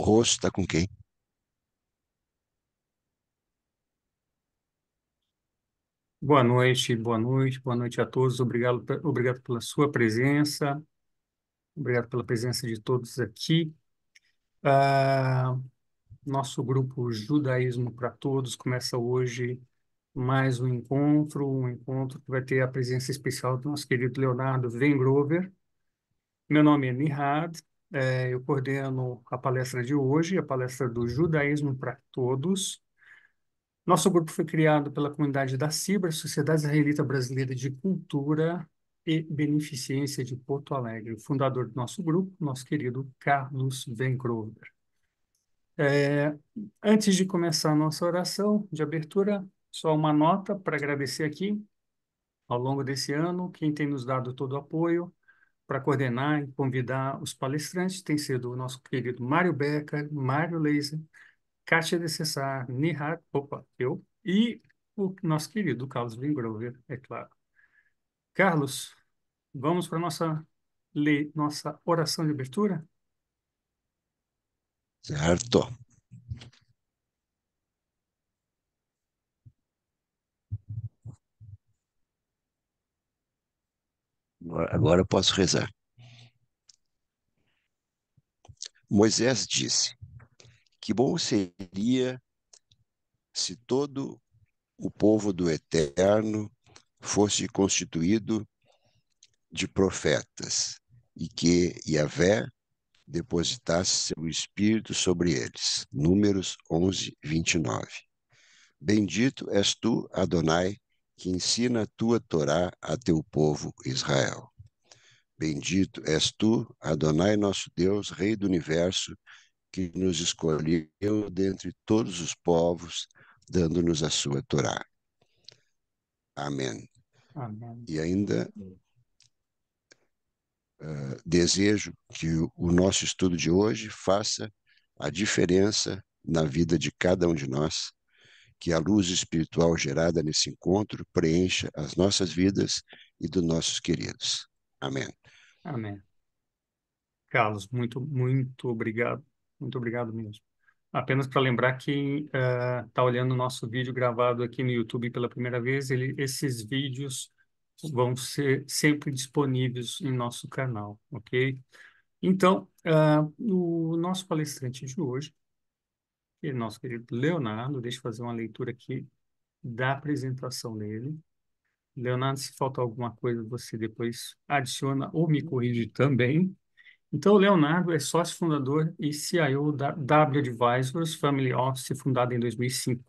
Rosto está com quem? Boa noite a todos. Obrigado, obrigado pela sua presença, obrigado pela presença de todos aqui. Ah, Nosso grupo Judaísmo para Todos começa hoje mais um encontro que vai ter a presença especial do nosso querido Leonardo Vengrover. Meu nome é Nihad, eu coordeno a palestra de hoje, a palestra do Judaísmo para Todos. Nosso grupo foi criado pela comunidade da CIBRA, Sociedade Israelita Brasileira de Cultura e Beneficência de Porto Alegre. O fundador do nosso grupo, nosso querido Carlos Vencrover. É, Antes de começar a nossa oração de abertura, só uma nota para agradecer aqui, ao longo desse ano, quem tem nos dado todo o apoio para coordenar e convidar os palestrantes tem sido o nosso querido Mário Becker, Mário Leiser, Kátia de Cessar, Nihar, opa, eu, e o nosso querido Carlos Vingrover, é claro. Carlos, vamos para a nossa oração de abertura? Certo. Agora eu posso rezar. Moisés disse: Que bom seria se todo o povo do Eterno fosse constituído de profetas e que Yahvé depositasse seu espírito sobre eles. Números 11, 29. Bendito és tu, Adonai, que ensina a tua Torá a teu povo Israel. Bendito és tu, Adonai nosso Deus, Rei do universo, que nos escolheu dentre todos os povos, dando-nos a sua Torá. Amém. Amém. E ainda desejo que o nosso estudo de hoje faça a diferença na vida de cada um de nós, que a luz espiritual gerada nesse encontro preencha as nossas vidas e dos nossos queridos. Amém. Amém. Carlos, muito obrigado. Muito obrigado mesmo. Apenas para lembrar que está olhando o nosso vídeo gravado aqui no YouTube pela primeira vez, esses vídeos vão ser sempre disponíveis em nosso canal, ok? Então, o nosso palestrante de hoje, que é nosso querido Leonardo, deixa eu fazer uma leitura aqui da apresentação dele. Leonardo, se falta alguma coisa, você depois adiciona ou me corrige também. Então, o Leonardo é sócio fundador e CIO da W Advisors Family Office, fundada em 2005,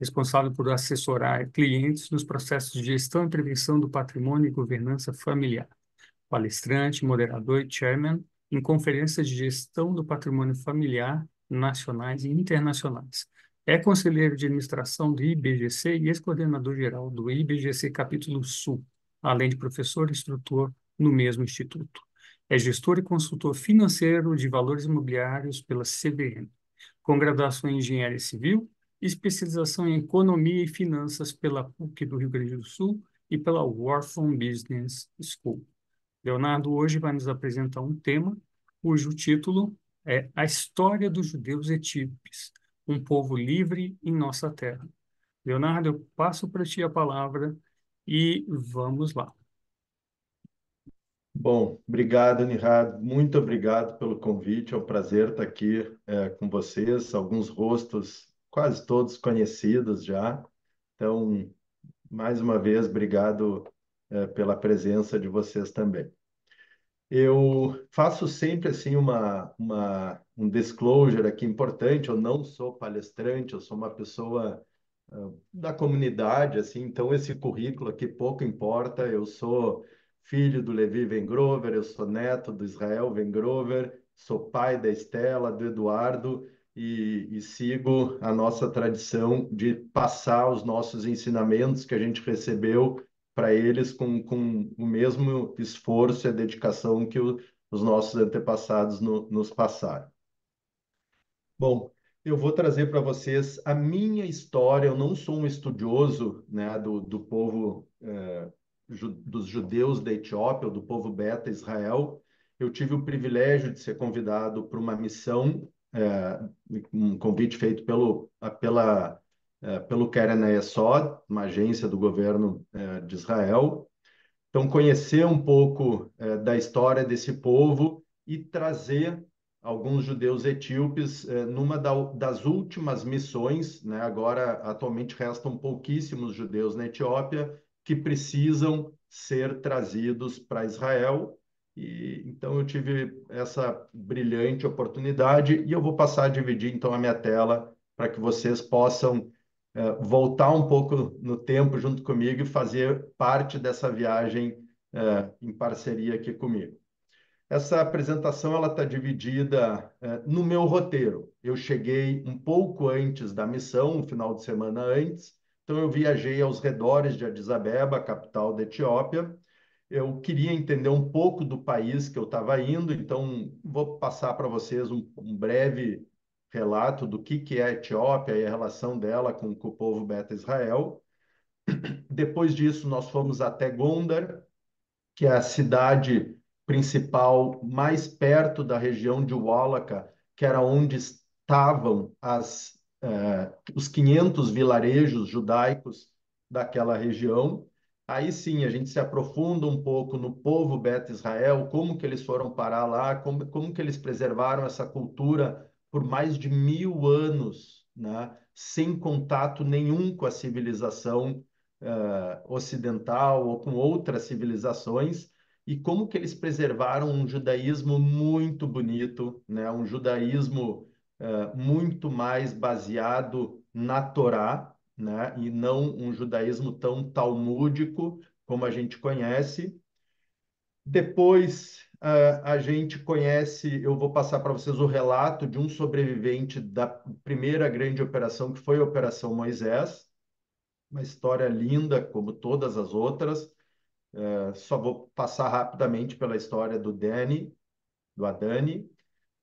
responsável por assessorar clientes nos processos de gestão e prevenção do patrimônio e governança familiar. Palestrante, moderador e chairman em conferências de gestão do patrimônio familiar nacionais e internacionais. É conselheiro de administração do IBGC e ex-coordenador-geral do IBGC Capítulo Sul, além de professor e instrutor no mesmo instituto. É gestor e consultor financeiro de valores imobiliários pela CVM, com graduação em engenharia civil e especialização em economia e finanças pela PUC do Rio Grande do Sul e pela Wharton Business School. Leonardo hoje vai nos apresentar um tema cujo título é A História dos Judeus Etíopes, um povo livre em nossa terra. Leonardo, eu passo para ti a palavra e vamos lá. Bom, obrigado, Nihad. Muito obrigado pelo convite. É um prazer estar aqui com vocês. Alguns rostos, quase todos conhecidos já. Então, mais uma vez, obrigado pela presença de vocês também. Eu faço sempre assim um disclosure aqui importante. Eu não sou palestrante, eu sou uma pessoa da comunidade, assim. Então esse currículo aqui pouco importa. Eu sou filho do Levi Vengrover, eu sou neto do Israel Vengrover, sou pai da Estela, do Eduardo e sigo a nossa tradição de passar os nossos ensinamentos que a gente recebeu para eles com o mesmo esforço e a dedicação que os nossos antepassados nos passaram. Bom, eu vou trazer para vocês a minha história. Eu não sou um estudioso, né, do povo, dos judeus da Etiópia, ou do povo Beta Israel. Eu tive o privilégio de ser convidado para uma missão um convite feito pelo Keren Esod, uma agência do governo de Israel. Então, conhecer um pouco da história desse povo e trazer alguns judeus etíopes numa das últimas missões, né? Agora, atualmente, restam pouquíssimos judeus na Etiópia que precisam ser trazidos para Israel. E então eu tive essa brilhante oportunidade e eu vou passar a dividir então a minha tela para que vocês possam voltar um pouco no tempo junto comigo e fazer parte dessa viagem em parceria aqui comigo. Essa apresentação ela está dividida no meu roteiro. Eu cheguei um pouco antes da missão, um final de semana antes, então eu viajei aos redores de Addis Abeba, capital da Etiópia. Eu queria entender um pouco do país que eu estava indo, então vou passar para vocês um breve relato do que é a Etiópia e a relação dela com o povo Beta Israel. Depois disso, nós fomos até Gondar, que é a cidade principal mais perto da região de Wallaka, que era onde estavam os 500 vilarejos judaicos daquela região. Aí sim, a gente se aprofunda um pouco no povo Beta Israel, como que eles foram parar lá, como que eles preservaram essa cultura por mais de 1000 anos, né? Sem contato nenhum com a civilização ocidental ou com outras civilizações, e como que eles preservaram um judaísmo muito bonito, né? Um judaísmo muito mais baseado na Torá, né? E não um judaísmo tão talmúdico como a gente conhece. Depois a gente conhece, eu vou passar para vocês o relato de um sobrevivente da primeira grande operação, que foi a Operação Moisés, uma história linda, como todas as outras. Só vou passar rapidamente pela história do Adani.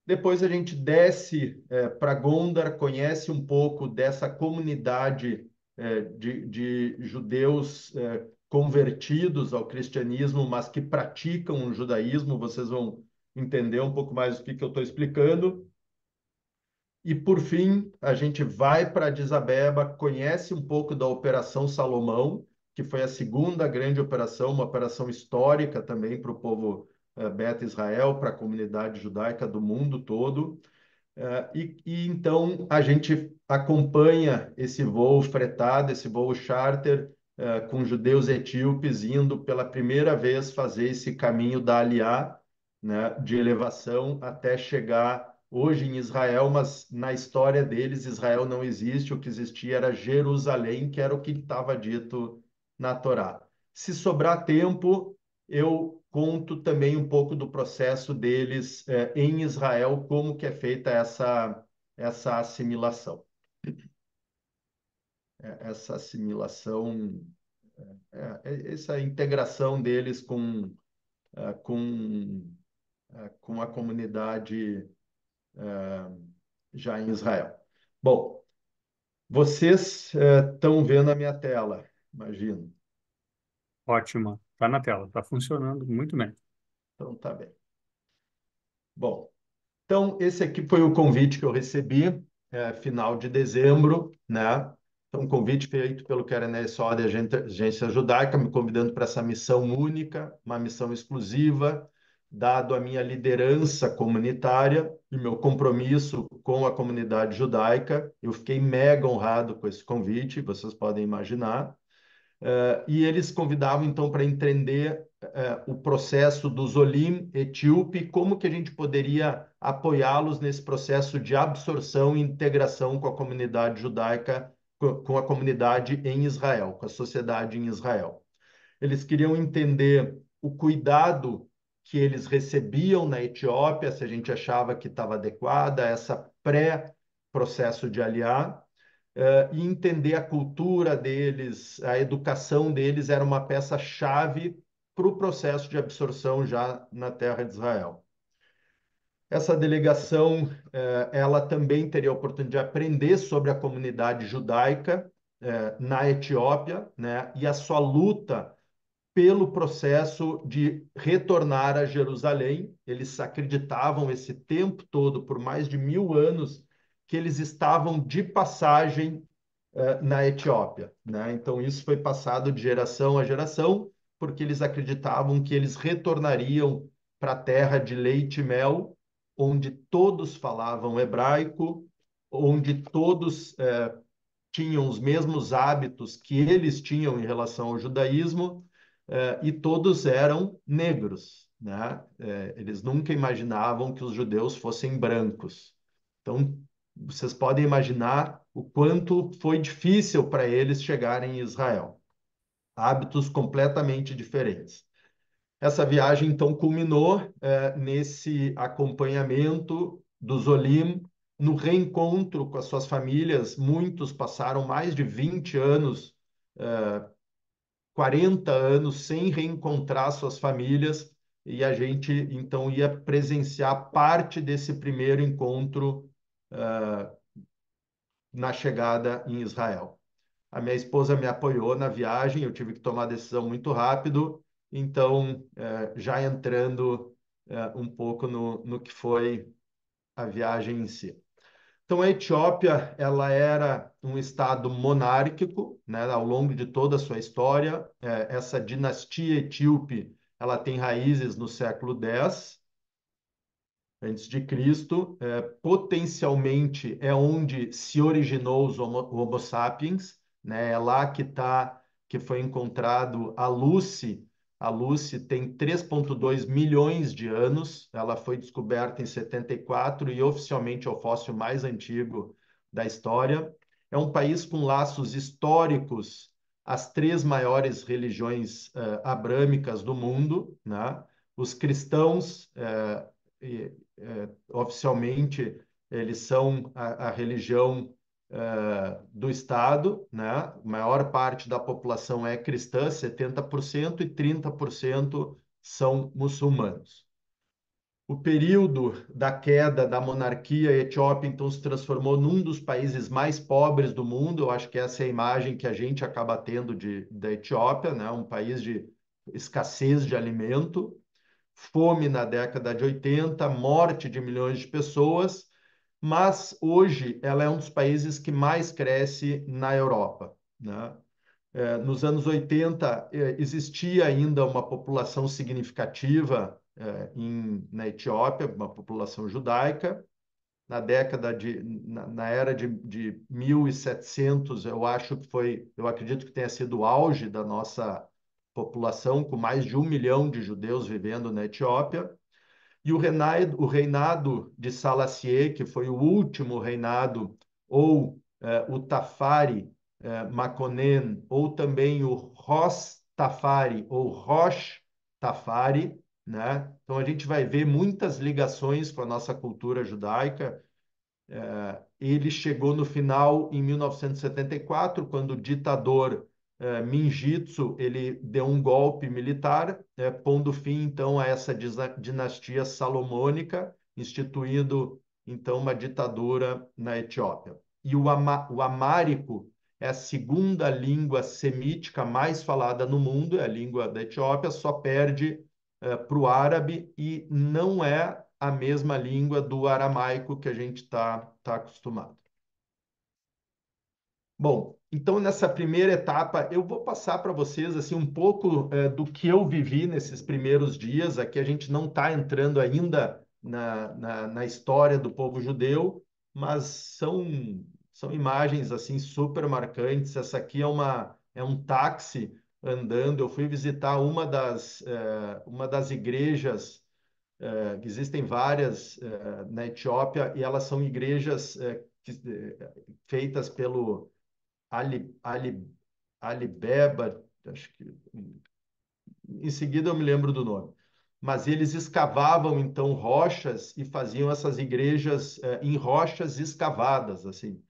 Depois a gente desce para Gondar, conhece um pouco dessa comunidade de judeus convertidos ao cristianismo, mas que praticam o judaísmo. Vocês vão entender um pouco mais o que eu estou explicando. E, por fim, a gente vai para Addis Abeba, conhece um pouco da Operação Salomão, que foi a segunda grande operação, uma operação histórica também para o povo Beta Israel, para a comunidade judaica do mundo todo. E então a gente acompanha esse voo fretado, esse voo charter, com judeus etíopes indo pela primeira vez fazer esse caminho da Aliá, né, de elevação até chegar hoje em Israel, mas na história deles Israel não existe, o que existia era Jerusalém, que era o que estava dito na Torá. Se sobrar tempo, eu conto também um pouco do processo deles em Israel, como que é feita essa assimilação. Essa assimilação, essa integração deles com, com a comunidade já em Israel. Bom, vocês estão vendo a minha tela, imagino. Ótima. Está na tela, está funcionando muito bem. Então, tá bem. Bom, então, esse aqui foi o convite que eu recebi, final de dezembro, né? Então, um convite feito pelo Keren Sod, Agência Judaica, me convidando para essa missão única, uma missão exclusiva, dado a minha liderança comunitária e meu compromisso com a comunidade judaica. Eu fiquei mega honrado com esse convite, vocês podem imaginar. E eles convidavam, então, para entender o processo dos Olim etíope, como que a gente poderia apoiá-los nesse processo de absorção e integração com a comunidade judaica, com a comunidade em Israel, com a sociedade em Israel. Eles queriam entender o cuidado que eles recebiam na Etiópia, se a gente achava que estava adequada, essa pré-processo de aliar, e entender a cultura deles, a educação deles era uma peça-chave para o processo de absorção já na terra de Israel. Essa delegação, ela também teria a oportunidade de aprender sobre a comunidade judaica na Etiópia, né, e a sua luta pelo processo de retornar a Jerusalém. Eles acreditavam esse tempo todo, por mais de 1000 anos, que eles estavam de passagem na Etiópia, né? Então, isso foi passado de geração a geração, porque eles acreditavam que eles retornariam para a terra de leite e mel, onde todos falavam hebraico, onde todos tinham os mesmos hábitos que eles tinham em relação ao judaísmo, e todos eram negros, né? Eles nunca imaginavam que os judeus fossem brancos. Então, vocês podem imaginar o quanto foi difícil para eles chegarem em Israel. Hábitos completamente diferentes. Essa viagem, então, culminou nesse acompanhamento dos Olim, no reencontro com as suas famílias. Muitos passaram mais de 20 anos, 40 anos sem reencontrar suas famílias, e a gente, então, ia presenciar parte desse primeiro encontro na chegada em Israel. A minha esposa me apoiou na viagem, eu tive que tomar a decisão muito rápido, então, já entrando um pouco no que foi a viagem em si. Então, a Etiópia, ela era um estado monárquico, né, ao longo de toda a sua história. Essa dinastia etíope, ela tem raízes no século X antes de Cristo, potencialmente é onde se originou os Homo sapiens, né? É lá que foi encontrado a Lucy. A Lucy tem 3,2 milhões de anos. Ela foi descoberta em 74 e oficialmente é o fóssil mais antigo da história. É um país com laços históricos às três maiores religiões abrâmicas do mundo, né? Os cristãos oficialmente eles são a religião do Estado, né? A maior parte da população é cristã, 70%, e 30% são muçulmanos. O período da queda da monarquia etíope, então, se transformou num dos países mais pobres do mundo. Eu acho que essa é a imagem que a gente acaba tendo da Etiópia, né? Um país de escassez de alimento, fome na década de 80, morte de milhões de pessoas, mas hoje ela é um dos países que mais cresce na Europa, né? Nos anos 80, existia ainda uma população significativa na Etiópia, uma população judaica. Na era de 1700, eu acredito que tenha sido o auge da nossa população, com mais de 1 milhão de judeus vivendo na Etiópia. E o reinado de Salassié, que foi o último reinado, ou o Tafari Makonnen, ou também o Ros Tafari, ou Rosh Tafari, né? Então a gente vai ver muitas ligações com a nossa cultura judaica. Ele chegou no final em 1974, quando o ditador Mingitsu ele deu um golpe militar, pondo fim então a essa dinastia salomônica, instituindo então uma ditadura na Etiópia. E o amárico é a segunda língua semítica mais falada no mundo, é a língua da Etiópia, só perde para o árabe, e não é a mesma língua do aramaico que a gente tá acostumado. Bom, então nessa primeira etapa eu vou passar para vocês assim um pouco do que eu vivi nesses primeiros dias. Aqui a gente não está entrando ainda na história do povo judeu, mas são imagens assim super marcantes. Essa aqui é um táxi andando. Eu fui visitar uma das igrejas. Existem várias na Etiópia, e elas são igrejas feitas pelo Ali, Ali, Alibeba, acho que em seguida eu me lembro do nome. Mas eles escavavam então rochas e faziam essas igrejas em rochas escavadas, assim.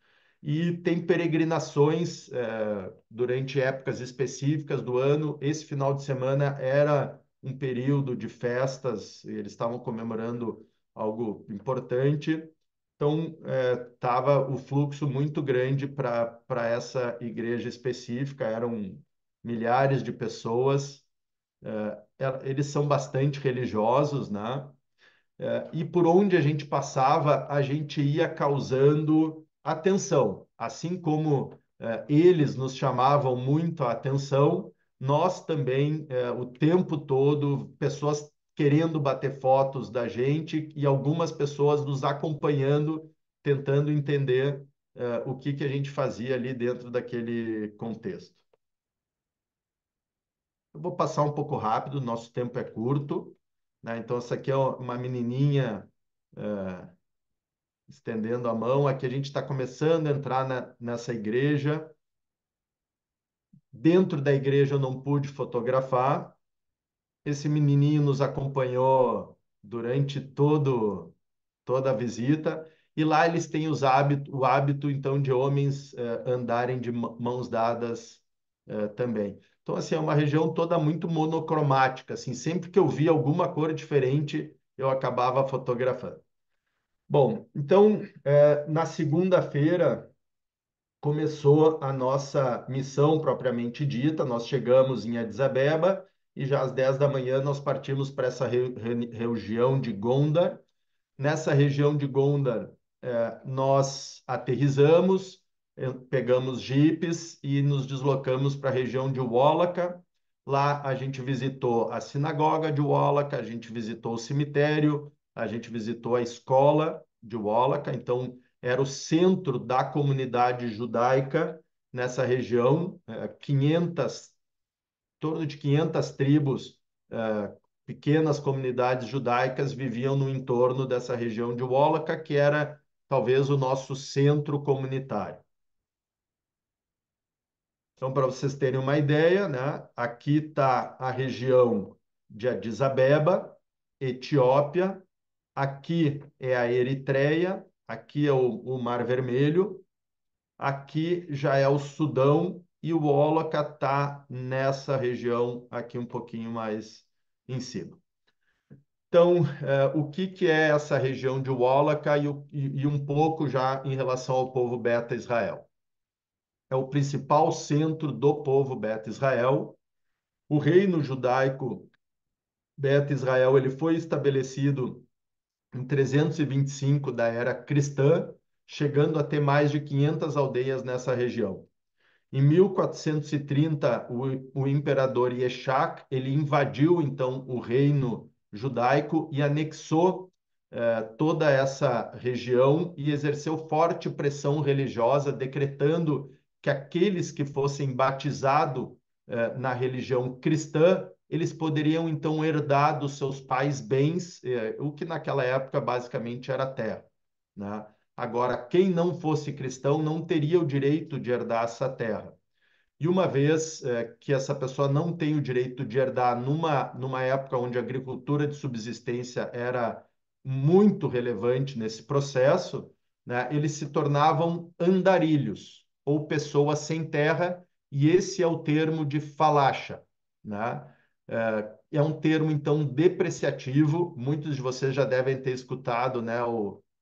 E tem peregrinações durante épocas específicas do ano. Esse final de semana era um período de festas, eles estavam comemorando algo importante. Então, estava o fluxo muito grande para essa igreja específica, eram milhares de pessoas. eles são bastante religiosos, né? E por onde a gente passava, a gente ia causando atenção. Assim como eles nos chamavam muito a atenção, nós também, o tempo todo, pessoas querendo bater fotos da gente e algumas pessoas nos acompanhando, tentando entender o que que a gente fazia ali dentro daquele contexto. Eu vou passar um pouco rápido, nosso tempo é curto, né? Então, essa aqui é uma menininha estendendo a mão. Aqui a gente está começando a entrar nessa igreja. Dentro da igreja eu não pude fotografar. Esse menininho nos acompanhou durante toda a visita. E lá eles têm o hábito, então, de homens andarem de mãos dadas também. Então, assim, é uma região toda muito monocromática. Assim, sempre que eu via alguma cor diferente, eu acabava fotografando. Bom, então, na segunda-feira começou a nossa missão propriamente dita. Nós chegamos em Addis Abeba e já às 10 da manhã nós partimos para essa região de Gondar. Nessa região de Gondar, nós aterrissamos, pegamos jipes e nos deslocamos para a região de Wallaka. Lá a gente visitou a sinagoga de Wallaka, a gente visitou o cemitério, a gente visitou a escola de Wallaka. Então, era o centro da comunidade judaica nessa região, 500, em torno de 500 tribos, pequenas comunidades judaicas viviam no entorno dessa região de Wallaka, que era talvez o nosso centro comunitário. Então, para vocês terem uma ideia, né, aqui está a região de Addis Abeba, Etiópia, aqui é a Eritreia, aqui é o Mar Vermelho, aqui já é o Sudão e o Wallaka está nessa região aqui um pouquinho mais em cima. Então, o que que é essa região de Wallaka e um pouco já em relação ao povo Beta Israel? É o principal centro do povo Beta Israel. O reino judaico Beta Israel ele foi estabelecido em 325 da era cristã, chegando a ter mais de 500 aldeias nessa região. Em 1430, o imperador Yeshak ele invadiu então o reino judaico e anexou toda essa região e exerceu forte pressão religiosa, decretando que aqueles que fossem batizados na religião cristã, eles poderiam então herdar dos seus pais bens, o que naquela época basicamente era terra, né? Agora, quem não fosse cristão não teria o direito de herdar essa terra. E uma vez que essa pessoa não tem o direito de herdar numa época onde a agricultura de subsistência era muito relevante nesse processo, né, eles se tornavam andarilhos, ou pessoas sem terra, e esse é o termo de falacha, né? É um termo, então, depreciativo. Muitos de vocês já devem ter escutado, né,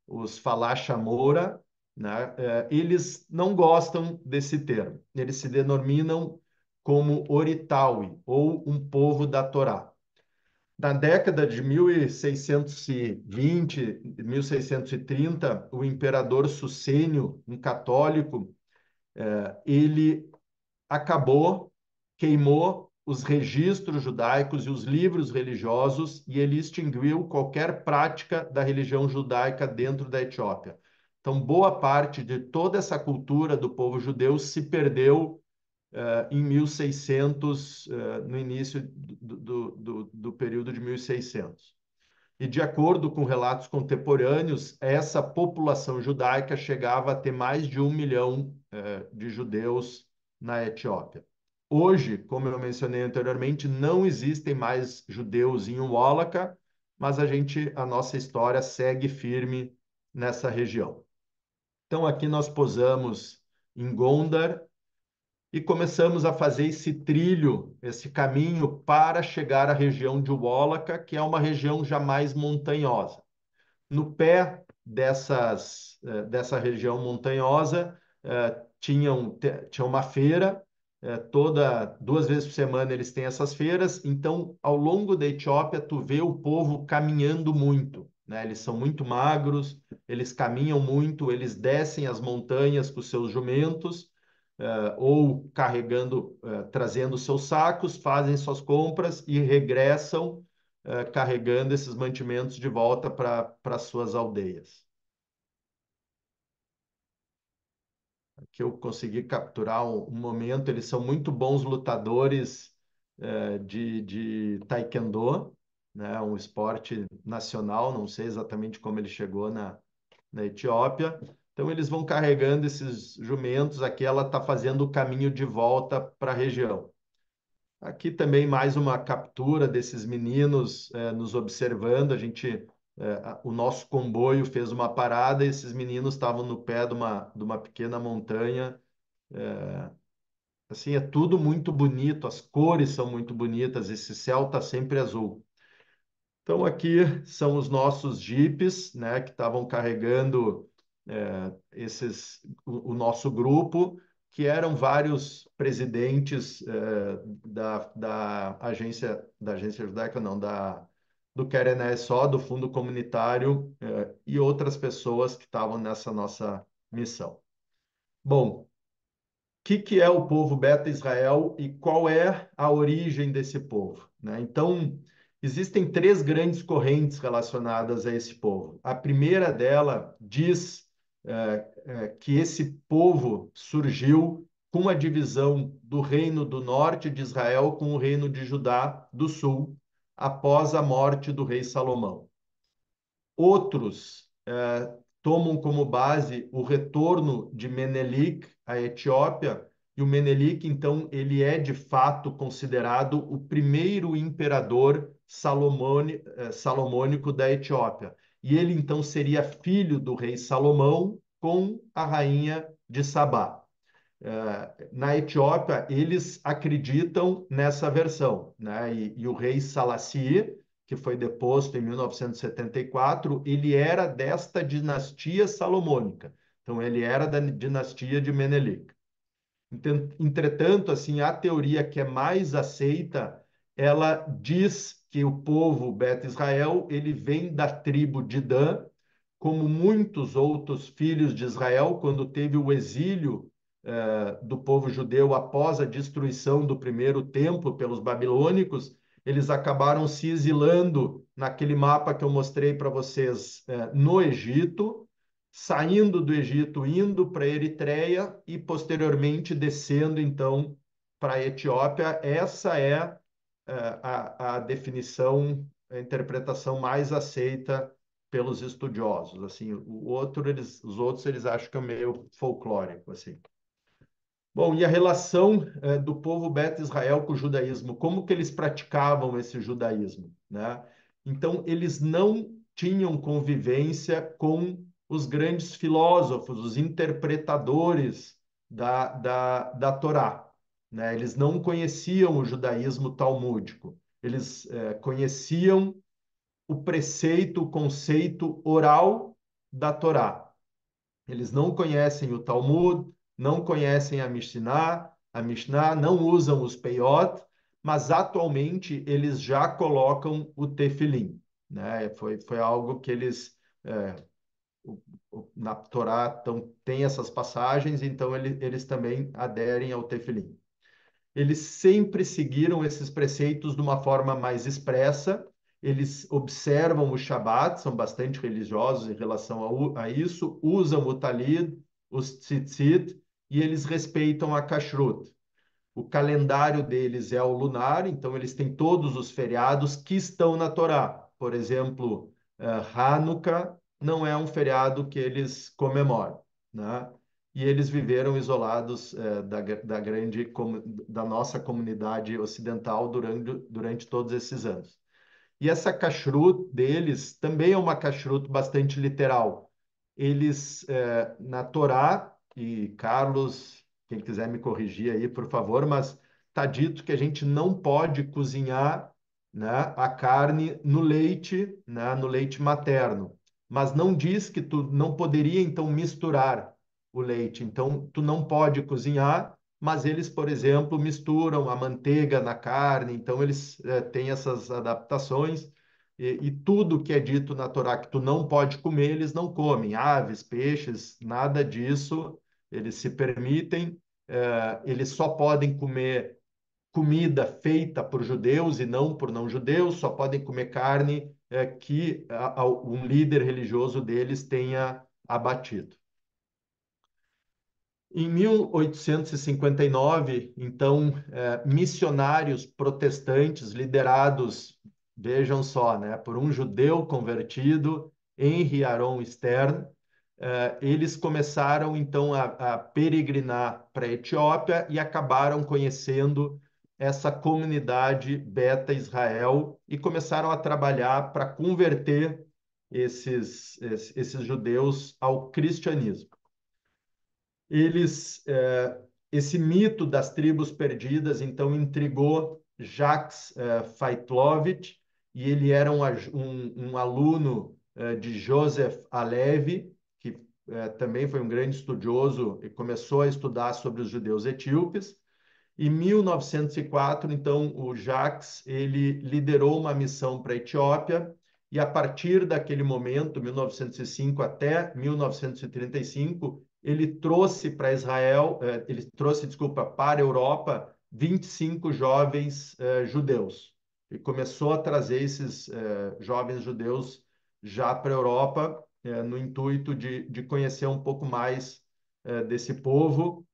os falacha moura, né? Eles não gostam desse termo. Eles se denominam como Oritaui, ou um povo da Torá. Na década de 1620, 1630, o imperador Sucênio, um católico, ele acabou, queimou os registros judaicos e os livros religiosos e ele extinguiu qualquer prática da religião judaica dentro da Etiópia. Então, boa parte de toda essa cultura do povo judeu se perdeu em 1600, no início do período de 1600. E, de acordo com relatos contemporâneos, essa população judaica chegava a ter mais de 1 milhão de judeus na Etiópia. Hoje, como eu mencionei anteriormente, não existem mais judeus em Wallaka, mas a nossa história segue firme nessa região. Então, aqui nós posamos em Gondar e começamos a fazer esse trilho, esse caminho para chegar à região de Wallaka, que é uma região já mais montanhosa. No pé dessa região montanhosa tinha uma feira, duas vezes por semana eles têm essas feiras. Então, ao longo da Etiópia, tu vê o povo caminhando muito, né? Eles são muito magros, eles caminham muito, eles descem as montanhas com seus jumentos, ou carregando, trazendo seus sacos, fazem suas compras e regressam, carregando esses mantimentos de volta para suas aldeias. Que eu consegui capturar um momento. Eles são muito bons lutadores de taekwondo, né? Um esporte nacional. Não sei exatamente como ele chegou na Etiópia. Então, eles vão carregando esses jumentos. Aqui ela está fazendo o caminho de volta para a região. Aqui também mais uma captura desses meninos nos observando. O nosso comboio fez uma parada e esses meninos estavam no pé de uma pequena montanha. Assim, é tudo muito bonito, as cores são muito bonitas, esse céu está sempre azul. Então, aqui são os nossos jipes, né, que estavam carregando o nosso grupo, que eram vários presidentes da agência judaica, não, do Querené só, do Fundo Comunitário, e outras pessoas que estavam nessa nossa missão. Bom, que é o povo Beta Israel e qual é a origem desse povo, né? Então, existem três grandes correntes relacionadas a esse povo. A primeira dela diz que esse povo surgiu com a divisão do reino do norte de Israel com o reino de Judá do sul, após a morte do rei Salomão. Outros tomam como base o retorno de Menelik à Etiópia, e o Menelik, então, ele é de fato considerado o primeiro imperador salomônico da Etiópia. E ele, então, seria filho do rei Salomão com a rainha de Sabá. Na Etiópia, eles acreditam nessa versão, né? E o rei Salassi, que foi deposto em 1974, ele era desta dinastia salomônica. Então, ele era da dinastia de Menelik. Entretanto, assim, a teoria que é mais aceita, ela diz que o povo Beta Israel, ele vem da tribo de Dan, como muitos outros filhos de Israel, quando teve o exílio do povo judeu após a destruição do primeiro templo pelos babilônicos, eles acabaram se exilando naquele mapa que eu mostrei para vocês no Egito, saindo do Egito, indo para a Eritreia e posteriormente descendo então para a Etiópia. Essa é a definição, a interpretação mais aceita pelos estudiosos. Assim, os outros eles acham que é meio folclórico, assim. Bom, e a relação do povo Beta Israel com o judaísmo? Como que eles praticavam esse judaísmo, né? Então, eles não tinham convivência com os grandes filósofos, os interpretadores da Torá, né? Eles não conheciam o judaísmo talmúdico. Eles conheciam o preceito, o conceito oral da Torá. Eles não conhecem o Talmud, não conhecem a Mishnah, não usam os Peiot, mas atualmente eles já colocam o Tefilim, né? Foi algo que eles, na Torá, tem essas passagens, então eles também aderem ao Tefilim. Eles sempre seguiram esses preceitos de uma forma mais expressa. Eles observam o Shabat, são bastante religiosos em relação a isso, usam o Talid, os Tzitzit, e eles respeitam a Kashrut. O calendário deles é o lunar, então eles têm todos os feriados que estão na Torá. Por exemplo, Hanukkah não é um feriado que eles comemoram, né? E eles viveram isolados da nossa comunidade ocidental durante todos esses anos. E essa kashrut deles também é uma kashrut bastante literal. Eles, na Torá, e Carlos, quem quiser me corrigir aí, por favor, mas está dito que a gente não pode cozinhar, né, a carne no leite, né, no leite materno. Mas não diz que tu não poderia, então, misturar o leite. Então, tu não pode cozinhar, mas eles, por exemplo, misturam a manteiga na carne, então eles têm essas adaptações. E tudo que é dito na Torá que tu não pode comer, eles não comem. Aves, peixes, nada disso. Eles se permitem. Eles só podem comer comida feita por judeus e não por não-judeus. Só podem comer carne que um líder religioso deles tenha abatido. Em 1859, então, missionários protestantes liderados, vejam só, né, por um judeu convertido, Henry Aaron Stern, eles começaram então a peregrinar para a Etiópia e acabaram conhecendo essa comunidade Beta Israel e começaram a trabalhar para converter esses judeus ao cristianismo. Esse mito das tribos perdidas, então, intrigou Jacques Faitlovich, e ele era um aluno de Joseph Alevi, que também foi um grande estudioso e começou a estudar sobre os judeus etíopes. Em 1904, então, o Jacques ele liderou uma missão para a Etiópia, e a partir daquele momento, 1905 até 1935, ele trouxe para Israel, ele trouxe, desculpa, para a Europa, 25 jovens judeus. E começou a trazer esses jovens judeus já para a Europa, no intuito de conhecer um pouco mais desse povo.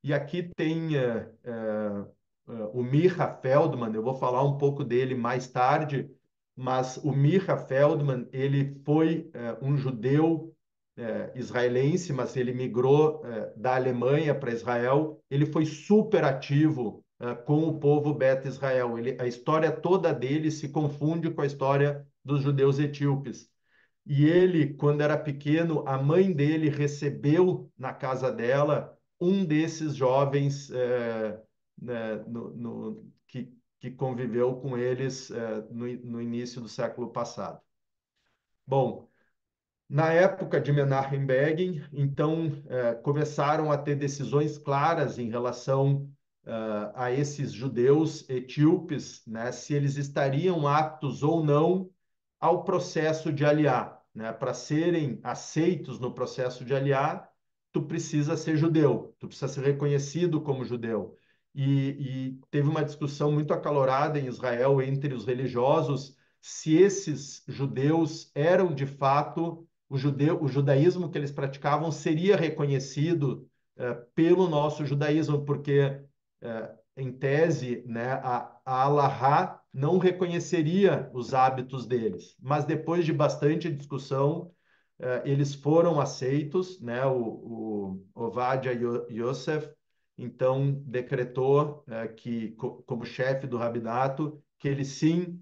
E aqui tem o Micha Feldman, eu vou falar um pouco dele mais tarde, mas o Micha Feldman, ele foi um judeu israelense, mas ele migrou da Alemanha para Israel. Ele foi super ativo com o povo Beta Israel. A história toda dele se confunde com a história dos judeus etíopes. E ele, quando era pequeno, a mãe dele recebeu na casa dela um desses jovens né, que conviveu com eles no início do século passado. Bom, na época de Menachem Begin, então, começaram a ter decisões claras em relação a esses judeus etíopes, né, se eles estariam aptos ou não ao processo de aliar, né? Para serem aceitos no processo de aliar, tu precisa ser judeu, tu precisa ser reconhecido como judeu. E teve uma discussão muito acalorada em Israel entre os religiosos se esses judeus eram de fato o judaísmo que eles praticavam seria reconhecido pelo nosso judaísmo, porque em tese, né, a Allahá não reconheceria os hábitos deles. Mas depois de bastante discussão, eles foram aceitos, né? O Ovadia Yosef, então, decretou que, como chefe do rabinato, que eles sim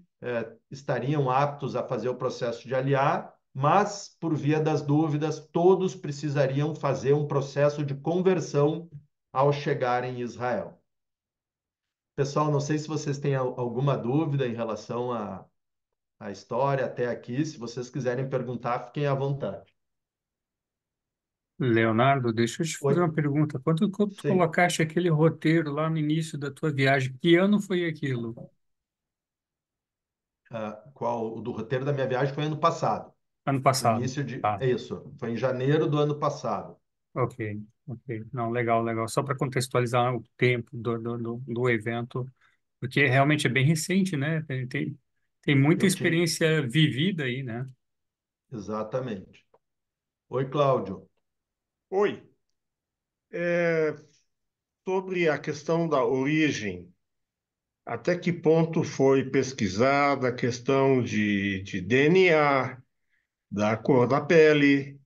estariam aptos a fazer o processo de aliar, mas, por via das dúvidas, todos precisariam fazer um processo de conversão ao chegarem em Israel. Pessoal, não sei se vocês têm alguma dúvida em relação à história até aqui. Se vocês quiserem perguntar, fiquem à vontade. Leonardo, deixa eu te Oi? fazer uma pergunta. Quando tu Sim. colocaste aquele roteiro lá no início da tua viagem, que ano foi aquilo? O do roteiro da minha viagem foi ano passado. Ano No passado. início de. Tá. É isso. Foi em janeiro do ano passado. Ok, ok. Não, legal, legal. Só para contextualizar o tempo do evento, porque realmente é bem recente, né? Tem muita Eu tive. experiência vivida aí, né? Exatamente. Oi, Cláudio. Oi, sobre a questão da origem, até que ponto foi pesquisada a questão de DNA, da cor da pele,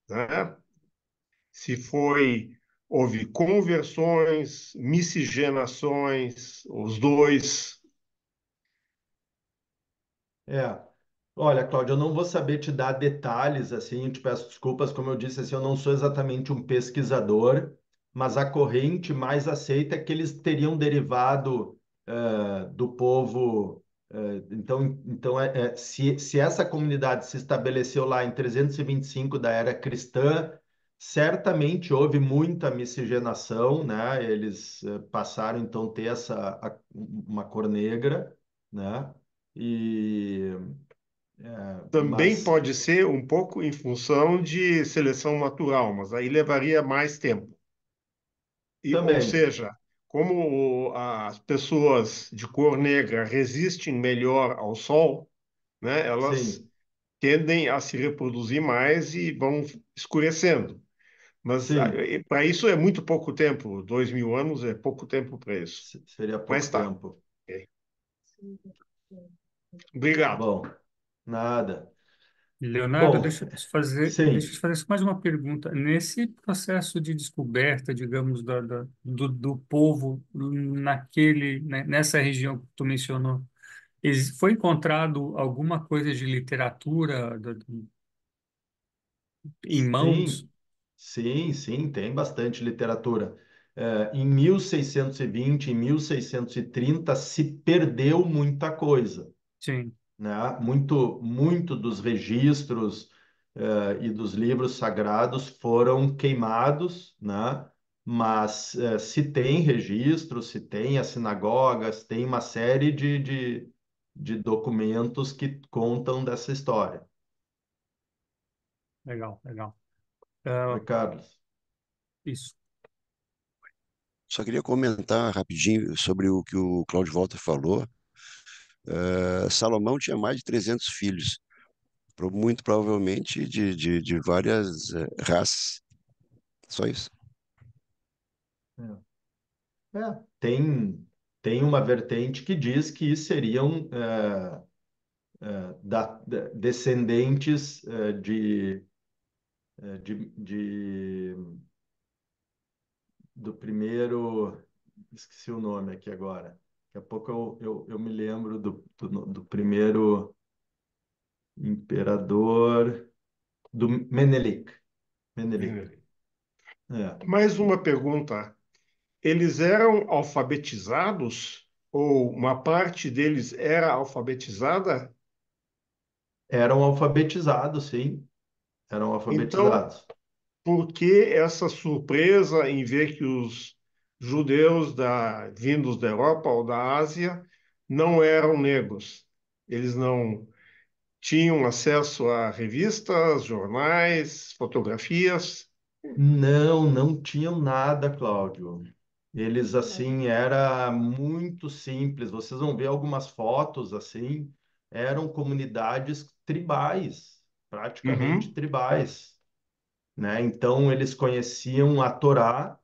né? Se houve conversões, miscigenações, os dois. É. Olha, Cláudio, eu não vou saber te dar detalhes, assim, eu te peço desculpas, como eu disse, assim, eu não sou exatamente um pesquisador, mas a corrente mais aceita é que eles teriam derivado do povo. Se essa comunidade se estabeleceu lá em 325 da era cristã, certamente houve muita miscigenação, né? Eles passaram então a ter uma cor negra, né? E Também mas pode ser um pouco em função de seleção natural, mas aí levaria mais tempo. Ou também, seja, como as pessoas de cor negra resistem melhor ao sol, né, elas sim, tendem a se reproduzir mais e vão escurecendo. Mas sim, para isso é muito pouco tempo, 2000 anos é pouco tempo para isso. seria Mas pouco tá. tempo. Ok. Obrigado. Bom, nada. Leonardo, Bom, deixa eu sim, te fazer só mais uma pergunta. Nesse processo de descoberta, digamos, do povo nessa região que tu mencionou, foi encontrado alguma coisa de literatura em mãos? sim, sim, tem bastante literatura. Em 1620, em 1630, se perdeu muita coisa, Sim, né? Muito dos registros, e dos livros sagrados foram queimados, né? Mas se tem registros, se tem as sinagogas, tem uma série de documentos que contam dessa história. legal, legal. Oi, Ah, Carlos. isso. Só queria comentar rapidinho sobre o que o Cláudio Walter falou. Salomão tinha mais de 300 filhos, muito provavelmente de várias raças. Só isso. Tem uma vertente que diz que seriam descendentes do primeiro. Esqueci o nome aqui agora. Daqui a pouco eu me lembro do primeiro imperador, do Menelik. Menelik. É. Mais uma pergunta. Eles eram alfabetizados? Ou uma parte deles era alfabetizada? Eram alfabetizados, sim. Eram Então, alfabetizados. por que essa surpresa em ver que os judeus vindos da Europa ou da Ásia não eram negros? Eles não tinham acesso a revistas, jornais, fotografias? Não tinham nada, Cláudio. Eles, assim, era muito simples. Vocês vão ver algumas fotos, assim, eram comunidades tribais, praticamente Uhum, tribais, né? Então, eles conheciam a Torá.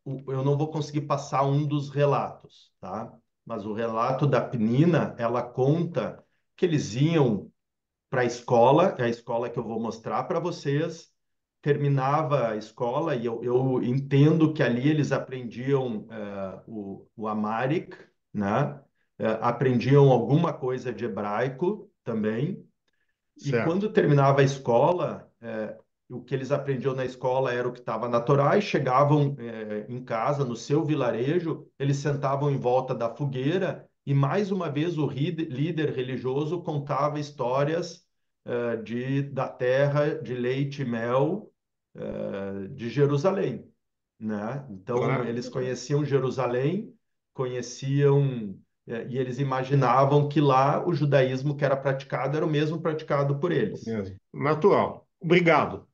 Eu não vou conseguir passar um dos relatos, tá? Mas o relato da Penina, ela conta que eles iam para a escola, é a escola que eu vou mostrar para vocês. Terminava a escola e eu entendo que ali eles aprendiam o Amharic, né? Aprendiam alguma coisa de hebraico também. E certo. quando terminava a escola, o que eles aprendiam na escola era o que estava na Torá e chegavam em casa, no seu vilarejo, eles sentavam em volta da fogueira e mais uma vez o líder religioso contava histórias da terra de leite e mel, de Jerusalém, né? Então Claro. eles conheciam Jerusalém, conheciam e eles imaginavam que lá o judaísmo que era praticado era o mesmo praticado por eles. Mesmo. Natural. Obrigado.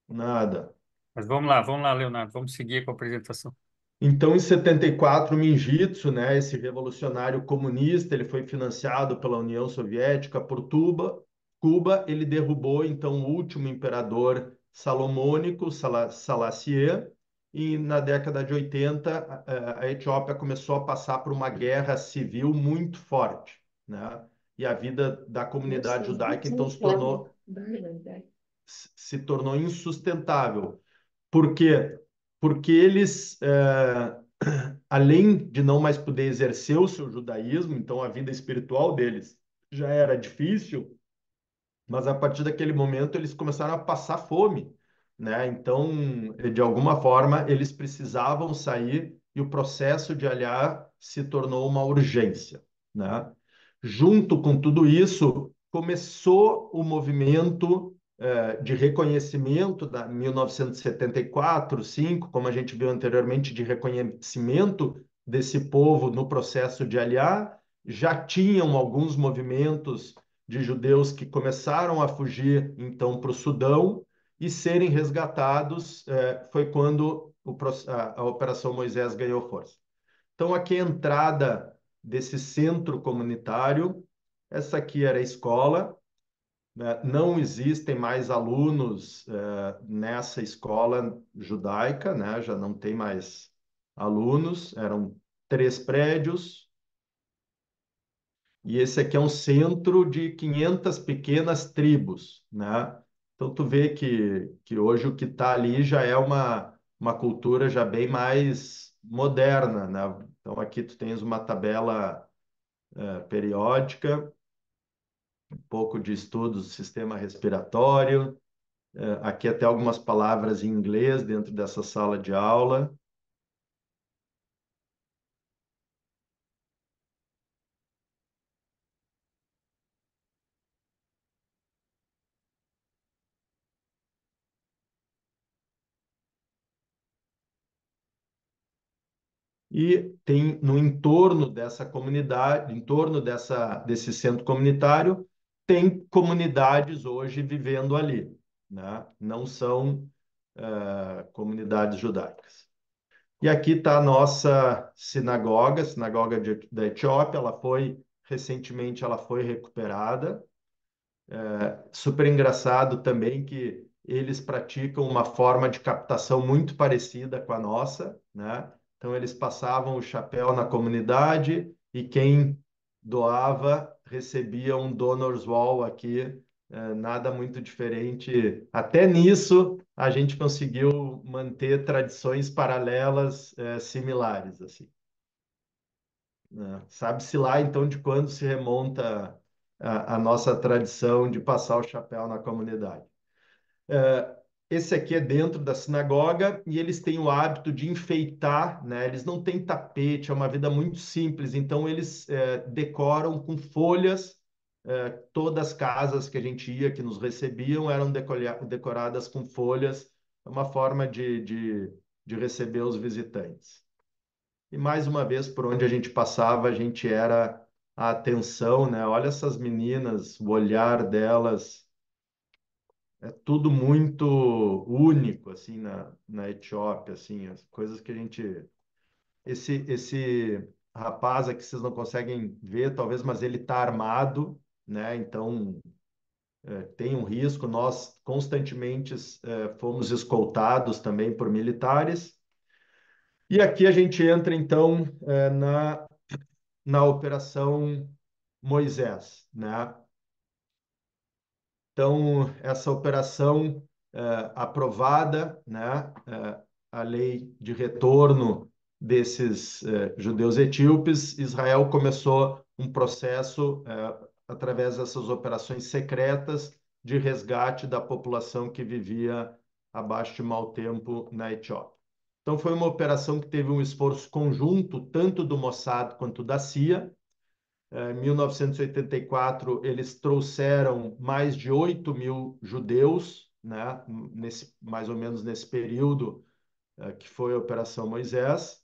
Nada. Mas vamos lá, Leonardo, vamos seguir com a apresentação. Então, em 74, o Mingitsu, né, esse revolucionário comunista, ele foi financiado pela União Soviética por Cuba. Ele derrubou, então, o último imperador salomônico, Selassie, e na década de 80, a Etiópia começou a passar por uma guerra civil muito forte, né? E a vida da comunidade judaica, então, se tornou insustentável. Por quê? Porque eles, além de não mais poder exercer o seu judaísmo, então a vida espiritual deles já era difícil, mas a partir daquele momento eles começaram a passar fome, né? Então, de alguma forma, eles precisavam sair e o processo de aliar se tornou uma urgência, né? Junto com tudo isso, começou o movimento de reconhecimento da 1974, 5, como a gente viu anteriormente, de reconhecimento desse povo no processo de aliar. Já tinham alguns movimentos de judeus que começaram a fugir então para o Sudão e serem resgatados. Foi quando a Operação Moisés ganhou força. Então, aqui é a entrada desse centro comunitário. Essa aqui era a escola, né? Não existem mais alunos nessa escola judaica, né? Já não tem mais alunos, eram 3 prédios, e esse aqui é um centro de 500 pequenas tribos, né? Então tu vê que hoje o que está ali já é uma cultura já bem mais moderna, né? Então aqui tu tens uma tabela periódica, um pouco de estudos do sistema respiratório, aqui até algumas palavras em inglês dentro dessa sala de aula. E tem no entorno dessa comunidade, em torno desse centro comunitário, tem comunidades hoje vivendo ali, né? Não são comunidades judaicas. E aqui está a nossa sinagoga, sinagoga da Etiópia. Recentemente ela foi recuperada. Super engraçado também que eles praticam uma forma de captação muito parecida com a nossa, né? Então eles passavam o chapéu na comunidade e quem doava recebia um donor's wall aqui, nada muito diferente. Até nisso a gente conseguiu manter tradições paralelas, similares, assim, né? Sabe-se lá, então, de quando se remonta a nossa tradição de passar o chapéu na comunidade. Esse aqui é dentro da sinagoga e eles têm o hábito de enfeitar, né? Eles não têm tapete, é uma vida muito simples, então eles decoram com folhas. Todas as casas que a gente ia, que nos recebiam, eram decoradas com folhas, é uma forma de receber os visitantes. E mais uma vez, por onde a gente passava, a gente era a atenção, né? Olha essas meninas, o olhar delas, é tudo muito único, assim, na Etiópia, assim, as coisas que a gente... Esse rapaz aqui, vocês não conseguem ver, talvez, mas ele está armado, né? Então, tem um risco. Nós constantemente fomos escoltados também por militares. E aqui a gente entra, então, na Operação Moisés, né? Então, essa operação aprovada, né? A lei de retorno desses judeus etíopes, Israel começou um processo através dessas operações secretas de resgate da população que vivia abaixo de mau tempo na Etiópia. Então, foi uma operação que teve um esforço conjunto, tanto do Mossad quanto da CIA. Em 1984, eles trouxeram mais de 8.000 judeus, né, mais ou menos nesse período que foi a Operação Moisés.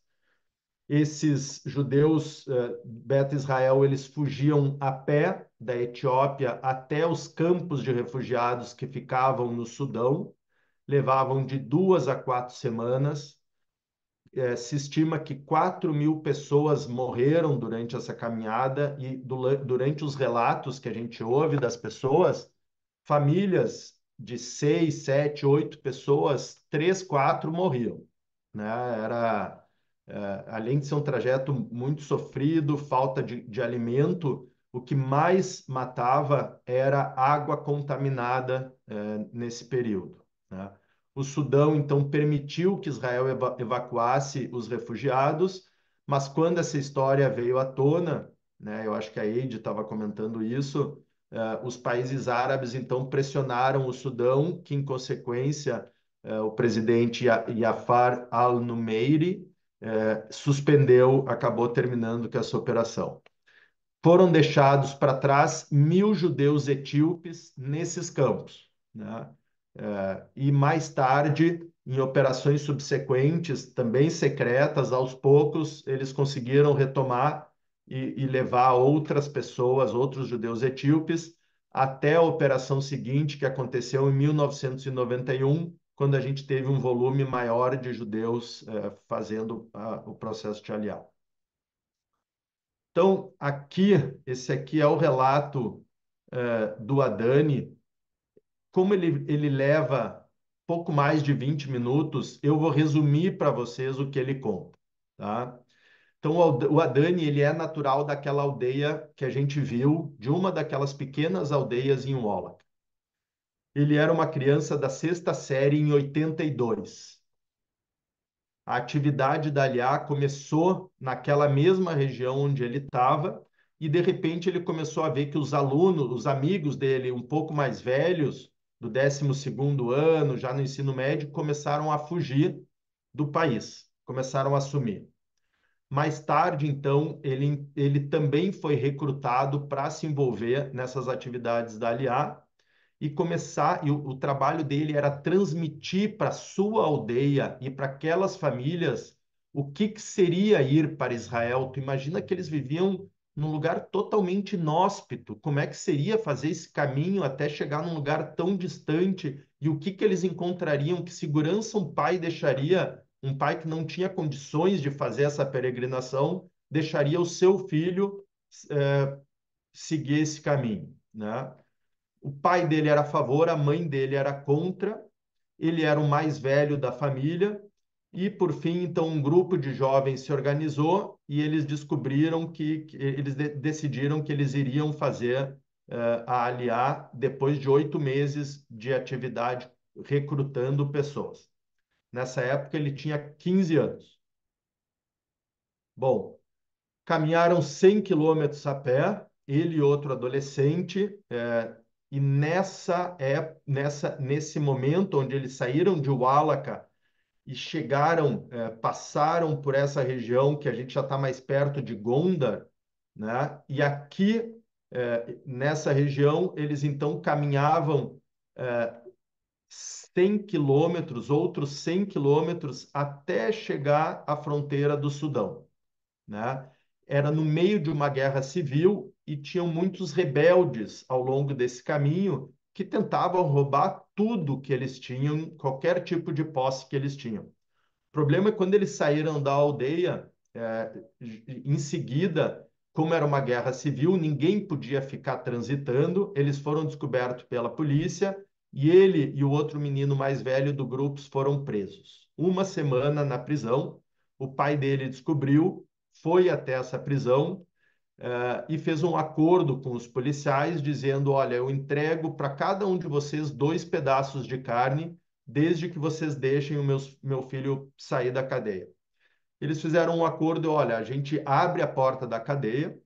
Esses judeus, Beta Israel, eles fugiam a pé da Etiópia até os campos de refugiados que ficavam no Sudão, levavam de 2 a 4 semanas. Se estima que 4.000 pessoas morreram durante essa caminhada e durante os relatos que a gente ouve das pessoas, famílias de 6, 7, 8 pessoas, 3, 4 morriam, né? Além de ser um trajeto muito sofrido, falta de alimento, o que mais matava era água contaminada nesse período, né? O Sudão, então, permitiu que Israel evacuasse os refugiados, mas quando essa história veio à tona, né, eu acho que a Eide estava comentando isso, os países árabes, então, pressionaram o Sudão, que, em consequência, o presidente Jafar al-Numeiri acabou terminando com essa operação. Foram deixados para trás 1.000 judeus etíopes nesses campos, né? E mais tarde, em operações subsequentes, também secretas, aos poucos, eles conseguiram retomar e levar outras pessoas, outros judeus etíopes, até a operação seguinte, que aconteceu em 1991, quando a gente teve um volume maior de judeus fazendo o processo de Aliyah. Então, esse aqui é o relato do Adani. Como ele leva pouco mais de 20 minutos, eu vou resumir para vocês o que ele conta, tá? Então, o Adani, ele é natural daquela aldeia que a gente viu, de uma daquelas pequenas aldeias em Wallach. Ele era uma criança da 6ª série em 82. A atividade da Aliyah começou naquela mesma região onde ele estava, e de repente ele começou a ver que os alunos, os amigos dele, um pouco mais velhos, do 12º ano, já no ensino médio, começaram a fugir do país, começaram a sumir. Mais tarde, então, ele também foi recrutado para se envolver nessas atividades da Aliyah, e o trabalho dele era transmitir para sua aldeia e para aquelas famílias o que seria ir para Israel. Tu imagina que eles viviam num lugar totalmente inóspito, como é que seria fazer esse caminho até chegar num lugar tão distante, e o que eles encontrariam, que segurança um pai deixaria, um pai que não tinha condições de fazer essa peregrinação, deixaria o seu filho seguir esse caminho, né? O pai dele era a favor, a mãe dele era contra, ele era o mais velho da família, e por fim, então, um grupo de jovens se organizou e eles descobriram eles decidiram que eles iriam fazer a Aliyah depois de 8 meses de atividade recrutando pessoas. Nessa época, ele tinha 15 anos. Bom, caminharam 100 quilômetros a pé, ele e outro adolescente, e nesse momento onde eles saíram de Wallach e passaram por essa região que a gente já está mais perto de Gondar, né? E aqui, nessa região, eles então caminhavam 100 quilômetros, outros 100 quilômetros, até chegar à fronteira do Sudão, né? Era no meio de uma guerra civil e tinham muitos rebeldes ao longo desse caminho que tentavam roubar tudo que eles tinham, qualquer tipo de posse que eles tinham. O problema é quando eles saíram da aldeia, em seguida, como era uma guerra civil, ninguém podia ficar transitando, eles foram descobertos pela polícia e ele e o outro menino mais velho do grupo foram presos. Uma semana na prisão, o pai dele descobriu, foi até essa prisão e fez um acordo com os policiais dizendo: olha, eu entrego para cada um de vocês 2 pedaços de carne, desde que vocês deixem o meu filho sair da cadeia. Eles fizeram um acordo: olha, a gente abre a porta da cadeia,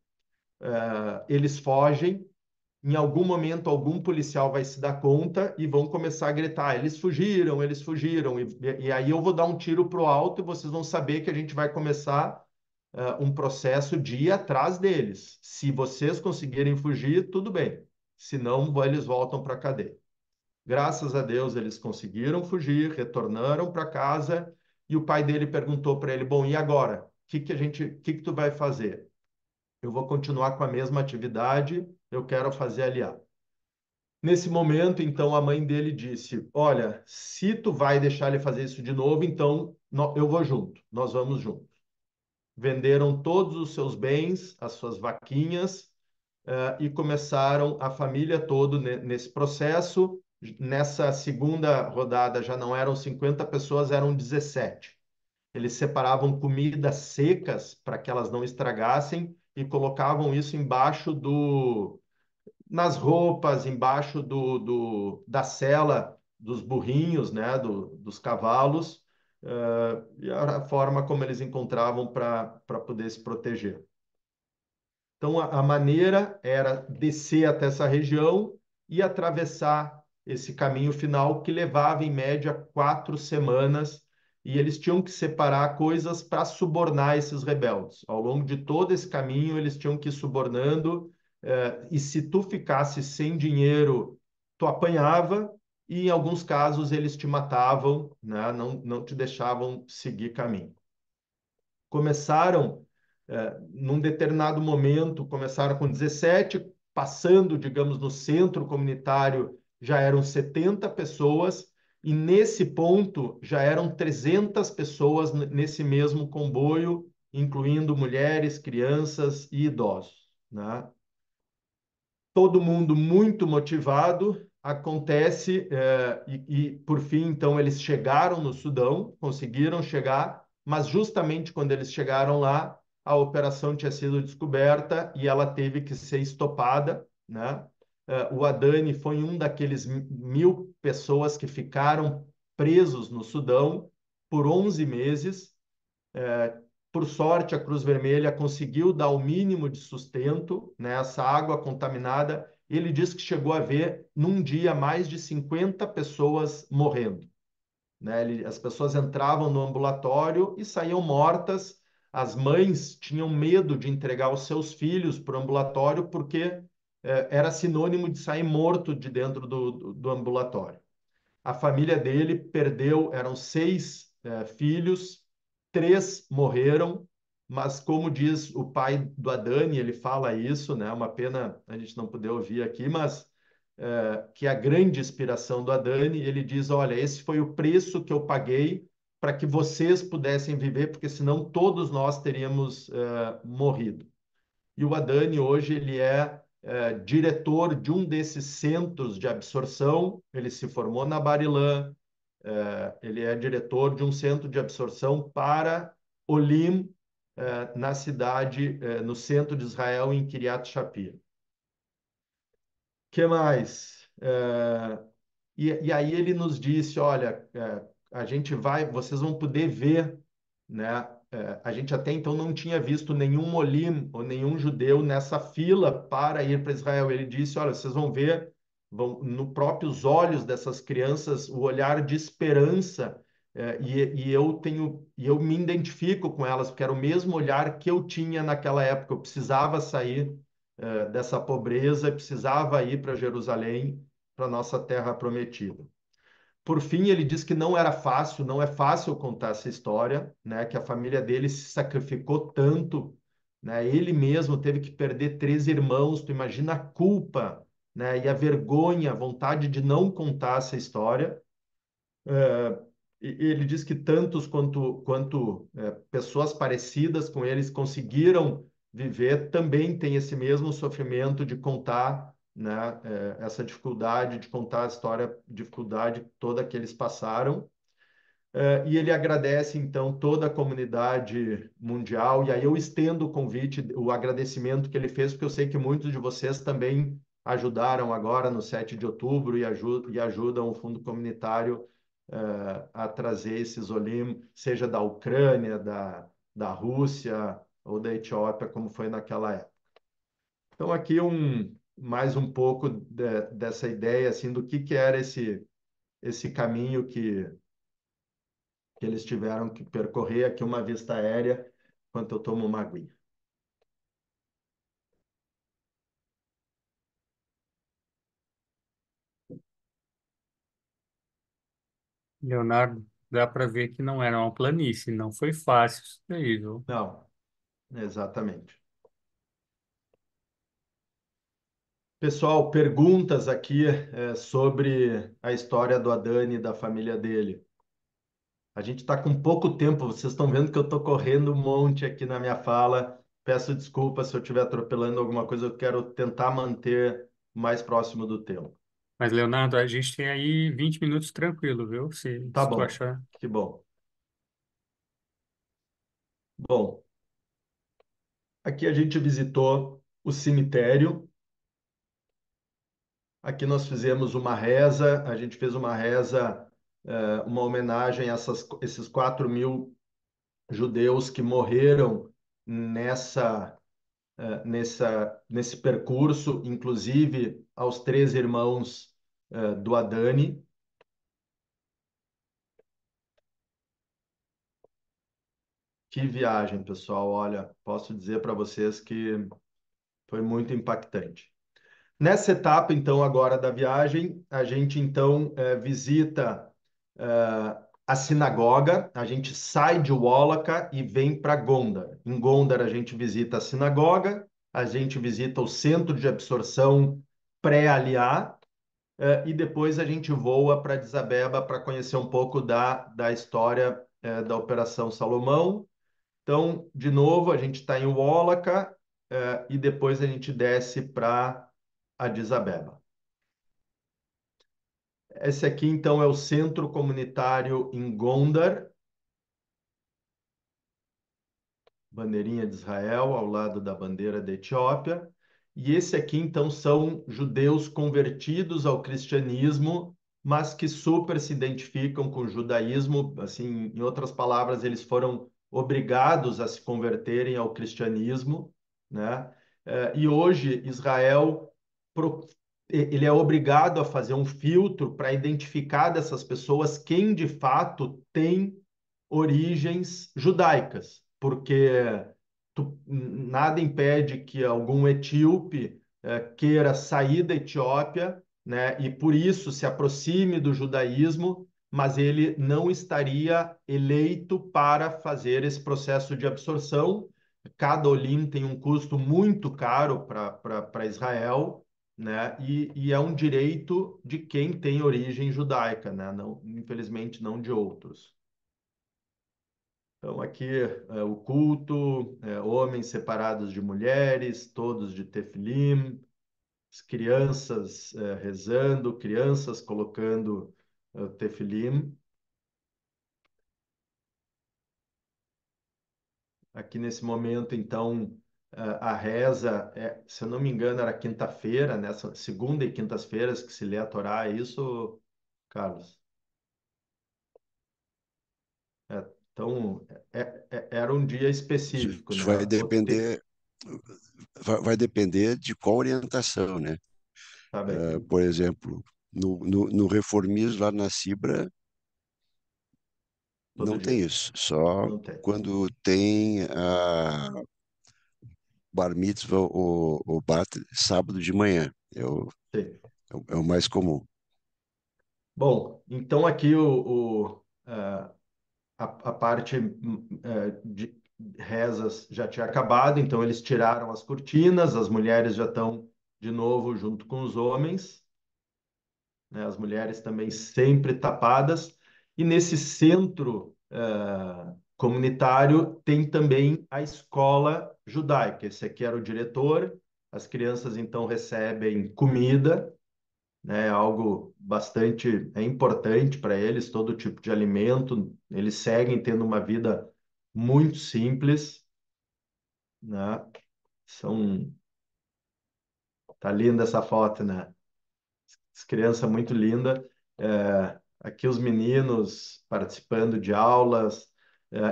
eles fogem, em algum momento algum policial vai se dar conta e vão começar a gritar: eles fugiram, e aí eu vou dar um tiro para o alto e vocês vão saber que a gente vai começar um processo de ir atrás deles. Se vocês conseguirem fugir, tudo bem. Se não, eles voltam para a cadeia. Graças a Deus, eles conseguiram fugir, retornaram para casa, e o pai dele perguntou para ele: bom, e agora? Que tu vai fazer? Eu vou continuar com a mesma atividade, eu quero fazer Aliyah. Nesse momento, então, a mãe dele disse: olha, se tu vai deixar ele fazer isso de novo, então eu vou junto, nós vamos juntos. Venderam todos os seus bens, as suas vaquinhas, e começaram a família toda nesse processo. Nessa segunda rodada já não eram 50 pessoas, eram 17. Eles separavam comidas secas para que elas não estragassem e colocavam isso nas roupas, embaixo da sela dos burrinhos, né, dos cavalos, e a forma como eles encontravam para poder se proteger. Então, a maneira era descer até essa região e atravessar esse caminho final, que levava, em média, 4 semanas, e eles tinham que separar coisas para subornar esses rebeldes. Ao longo de todo esse caminho, eles tinham que ir subornando, e se tu ficasse sem dinheiro, tu apanhava, e em alguns casos eles te matavam, né? Não te deixavam seguir caminho. Começaram, num determinado momento, começaram com 17, passando, digamos, no centro comunitário, já eram 70 pessoas, e nesse ponto já eram 300 pessoas nesse mesmo comboio, incluindo mulheres, crianças e idosos, né? Todo mundo muito motivado. Acontece, por fim, então, eles chegaram no Sudão, conseguiram chegar, mas justamente quando eles chegaram lá, a operação tinha sido descoberta e ela teve que ser estopada, né? O Adani foi um daqueles 1.000 pessoas que ficaram presos no Sudão por 11 meses. Por sorte, a Cruz Vermelha conseguiu dar o mínimo de sustento nessa água contaminada. Ele diz que chegou a ver, num dia, mais de 50 pessoas morrendo, né? As pessoas entravam no ambulatório e saíam mortas. As mães tinham medo de entregar os seus filhos para o ambulatório porque era sinônimo de sair morto de dentro do ambulatório. A família dele perdeu, eram 6 filhos, 3 morreram, mas como diz o pai do Adani, ele fala isso, né? Uma pena a gente não poder ouvir aqui, mas que a grande inspiração do Adani, ele diz, olha, esse foi o preço que eu paguei para que vocês pudessem viver, porque senão todos nós teríamos morrido. E o Adani hoje ele é diretor de um desses centros de absorção. Ele se formou na Barilã, ele é diretor de um centro de absorção para Olim, na cidade, no centro de Israel, em Kiryat Shapir. Que mais? E aí ele nos disse, olha, a gente vai, vocês vão poder ver, né? A gente até então não tinha visto nenhum molim ou nenhum judeu nessa fila para ir para Israel. Ele disse, olha, vocês vão ver, vão, no próprios olhos dessas crianças, o olhar de esperança, e eu me identifico com elas, porque era o mesmo olhar que eu tinha naquela época. Eu precisava sair dessa pobreza, precisava ir para Jerusalém, para nossa terra prometida. Por fim, ele diz que não era fácil, não é fácil contar essa história, né? Que a família dele se sacrificou tanto, né? Ele mesmo teve que perder 3 irmãos. Tu imagina a culpa, né? E a vergonha, a vontade de não contar essa história. Ele diz que tantos quanto pessoas parecidas com eles conseguiram viver, também têm esse mesmo sofrimento de contar, né, essa dificuldade de contar a história, dificuldade toda que eles passaram. E ele agradece, então, toda a comunidade mundial. E aí eu estendo o convite, o agradecimento que ele fez, porque eu sei que muitos de vocês também ajudaram agora no 7 de outubro e ajudam o Fundo Comunitário a trazer esses Olim, seja da Ucrânia, da Rússia ou da Etiópia, como foi naquela época. Então, aqui mais um pouco dessa ideia assim, do que era esse caminho que eles tiveram que percorrer. Aqui uma vista aérea, enquanto eu tomo uma aguinha. Leonardo, dá para ver que não era uma planície, não foi fácil isso daí, viu? Não, exatamente. Pessoal, perguntas aqui sobre a história do Adani e da família dele. A gente está com pouco tempo, vocês estão vendo que eu estou correndo um monte aqui na minha fala. Peço desculpas se eu estiver atropelando alguma coisa, eu quero tentar manter mais próximo do tempo. Mas, Leonardo, a gente tem aí 20 minutos tranquilo, viu? Tá Se tu bom, achar. que bom. Bom, aqui a gente visitou o cemitério. Aqui nós fizemos uma reza, a gente fez uma reza, uma homenagem a esses 4.000 judeus que morreram nesse percurso, inclusive aos 3 irmãos do Adani. Que viagem, pessoal! Olha, posso dizer para vocês que foi muito impactante. Nessa etapa, então, agora da viagem, a gente, então, visita a sinagoga, a gente sai de Woloka e vem para Gondar. Em Gondar, a gente visita a sinagoga, a gente visita o centro de absorção pré-aliá, e depois a gente voa para Addis Abeba para conhecer um pouco da história da Operação Salomão. Então, de novo, a gente está em Woloka, e depois a gente desce para Addis Abeba. Esse aqui, então, é o centro comunitário em Gondar, bandeirinha de Israel ao lado da bandeira da Etiópia. E esse aqui, então, são judeus convertidos ao cristianismo, mas que super se identificam com o judaísmo. Assim, em outras palavras, eles foram obrigados a se converterem ao cristianismo, né? E hoje Israel ele é obrigado a fazer um filtro para identificar dessas pessoas quem de fato tem origens judaicas, porque nada impede que algum etíope queira sair da Etiópia, né, e por isso se aproxime do judaísmo, mas ele não estaria eleito para fazer esse processo de absorção. Cada olim tem um custo muito caro para Israel, né? E é um direito de quem tem origem judaica, né? Não, infelizmente não de outros. Então, aqui o culto, homens separados de mulheres, todos de tefilim, as crianças rezando, crianças colocando tefilim. Aqui nesse momento, então, a reza, se eu não me engano, era quinta-feira, né? Segunda e quintas-feiras que se lê a Torá, é isso, Carlos? Então, era um dia específico, Isso né? vai depender de qual orientação, né? Tá bem. Por exemplo, no reformismo lá na Cibra, Todo não tem dia. isso. Só Não tem. quando tem a bar mitzvah ou bat sábado de manhã. Sim. É o mais comum. Bom, então aqui a parte de rezas já tinha acabado, então eles tiraram as cortinas, as mulheres já estão de novo junto com os homens, né? As mulheres também sempre tapadas. E nesse centro comunitário tem também a escola judaica. Esse aqui era o diretor. As crianças então recebem comida, né? Algo bastante importante para eles, todo tipo de alimento. Eles seguem tendo uma vida muito simples, né? São, tá linda essa foto, né? As crianças muito linda. Aqui os meninos participando de aulas.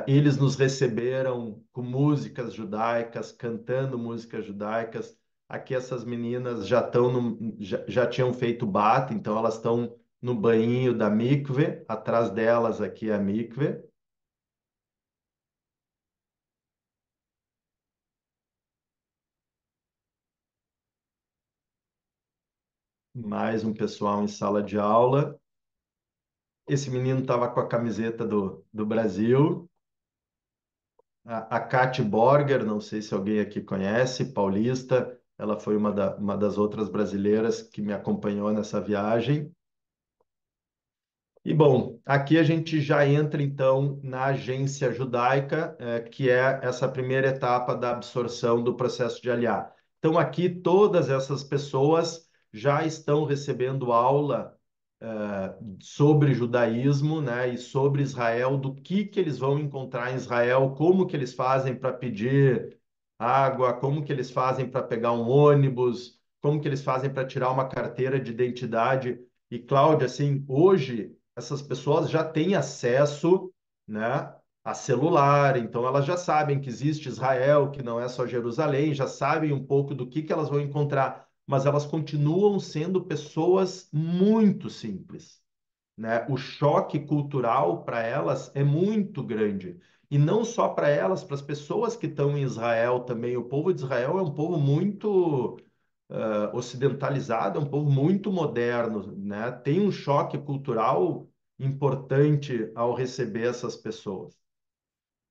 Eles nos receberam com músicas judaicas, cantando músicas judaicas. Aqui essas meninas já tinham feito bata, então elas estão no banhinho da mikve. Atrás delas aqui é a mikve. Mais um pessoal em sala de aula. Esse menino estava com a camiseta do Brasil. A Kate Borger, não sei se alguém aqui conhece, paulista, ela foi uma das outras brasileiras que me acompanhou nessa viagem. E, bom, aqui a gente já entra, então, na agência judaica, que é essa primeira etapa da absorção do processo de aliar. Então, aqui todas essas pessoas já estão recebendo aula sobre judaísmo, né, e sobre Israel, do que eles vão encontrar em Israel, como que eles fazem para pedir água, como que eles fazem para pegar um ônibus, como que eles fazem para tirar uma carteira de identidade. E, Cláudia, assim, hoje essas pessoas já têm acesso, né, a celular, então elas já sabem que existe Israel, que não é só Jerusalém, já sabem um pouco do que elas vão encontrar, mas elas continuam sendo pessoas muito simples, né? O choque cultural para elas é muito grande. E não só para elas, para as pessoas que estão em Israel também. O povo de Israel é um povo muito ocidentalizado, é um povo muito moderno, né? Tem um choque cultural importante ao receber essas pessoas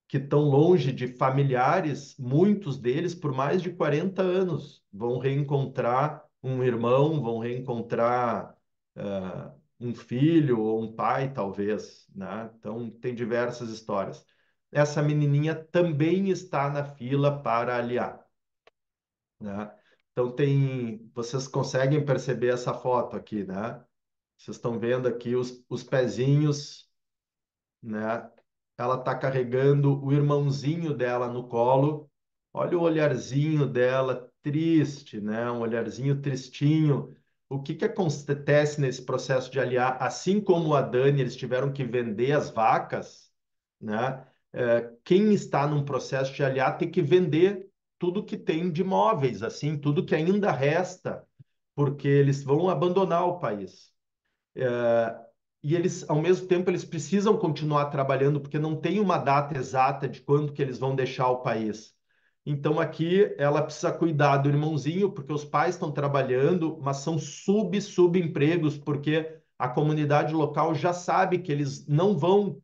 que estão longe de familiares, muitos deles por mais de 40 anos, vão reencontrar um irmão, vão reencontrar um filho ou um pai, talvez, né? Então, tem diversas histórias. Essa menininha também está na fila para aliar, né? Então, vocês conseguem perceber essa foto aqui, né? Vocês estão vendo aqui os pezinhos, né? Ela está carregando o irmãozinho dela no colo. Olha o olharzinho dela, triste, né? Um olharzinho tristinho. O que que acontece nesse processo de aliar? Assim como a Dani, eles tiveram que vender as vacas, né? Quem está num processo de aliar tem que vender tudo que tem de imóveis, assim, tudo que ainda resta, porque eles vão abandonar o país. E eles, ao mesmo tempo, eles precisam continuar trabalhando, porque não tem uma data exata de quando que eles vão deixar o país. Então, aqui, ela precisa cuidar do irmãozinho, porque os pais estão trabalhando, mas são subempregos, porque a comunidade local já sabe que eles não vão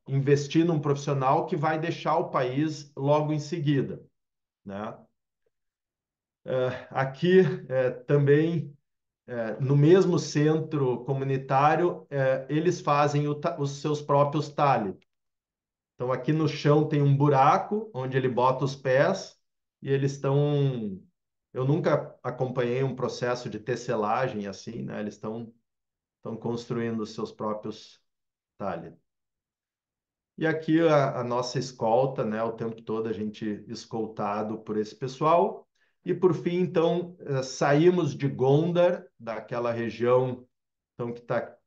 investir num profissional que vai deixar o país logo em seguida, né? Aqui, também no mesmo centro comunitário, eles fazem os seus próprios talhes. Então, aqui no chão tem um buraco onde ele bota os pés e eles estão. Eu nunca acompanhei um processo de tecelagem assim, né? Eles estão construindo os seus próprios talhes. E aqui a nossa escolta, né? O tempo todo a gente escoltado por esse pessoal. E por fim, então, saímos de Gondar, daquela região então, que está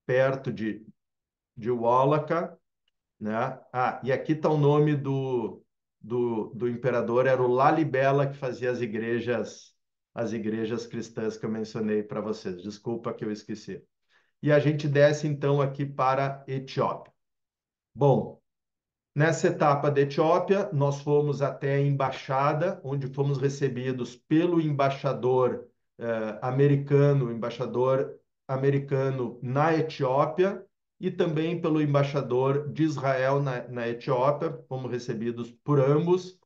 perto de Wallachia, né? E aqui está o nome do imperador, era o Lalibela, que fazia as igrejas cristãs que eu mencionei para vocês. Desculpa que eu esqueci. E a gente desce, então, aqui para Etiópia. Bom, nessa etapa da Etiópia, nós fomos até a embaixada, onde fomos recebidos pelo embaixador americano na Etiópia e também pelo embaixador de Israel na Etiópia. Fomos recebidos por ambos,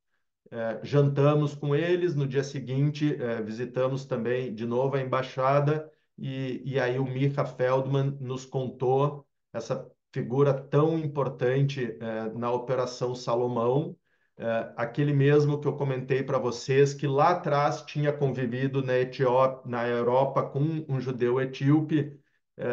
jantamos com eles. No dia seguinte, visitamos também de novo a embaixada e aí o Micha Feldman nos contou essa figura tão importante na Operação Salomão, aquele mesmo que eu comentei para vocês, que lá atrás tinha convivido na Europa com um judeu etíope,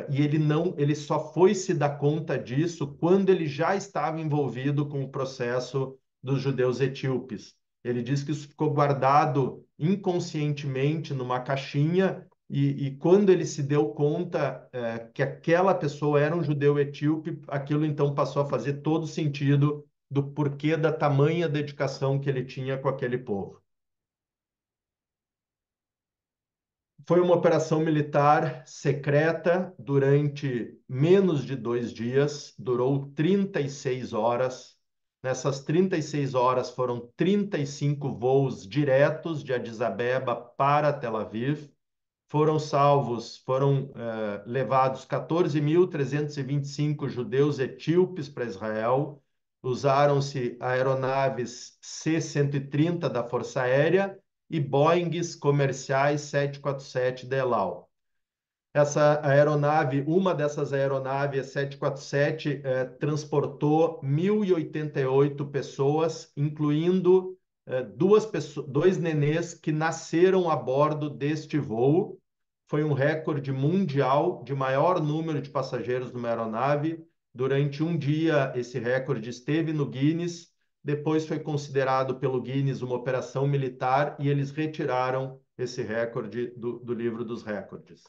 e ele só foi se dar conta disso quando ele já estava envolvido com o processo dos judeus etíopes. Ele diz que isso ficou guardado inconscientemente numa caixinha e quando ele se deu conta que aquela pessoa era um judeu etíope, aquilo então passou a fazer todo sentido do porquê da tamanha dedicação que ele tinha com aquele povo. Foi uma operação militar secreta durante menos de 2 dias, durou 36 horas. Nessas 36 horas foram 35 voos diretos de Addis Abeba para Tel Aviv. Foram levados 14.325 judeus etíopes para Israel. Usaram-se aeronaves C-130 da Força Aérea e Boeings comerciais 747 da El Al. Uma dessas aeronaves, a 747, transportou 1.088 pessoas, incluindo dois nenês que nasceram a bordo deste voo. Foi um recorde mundial de maior número de passageiros numa aeronave. Durante um dia, esse recorde esteve no Guinness, depois foi considerado pelo Guinness uma operação militar e eles retiraram esse recorde do livro dos recordes.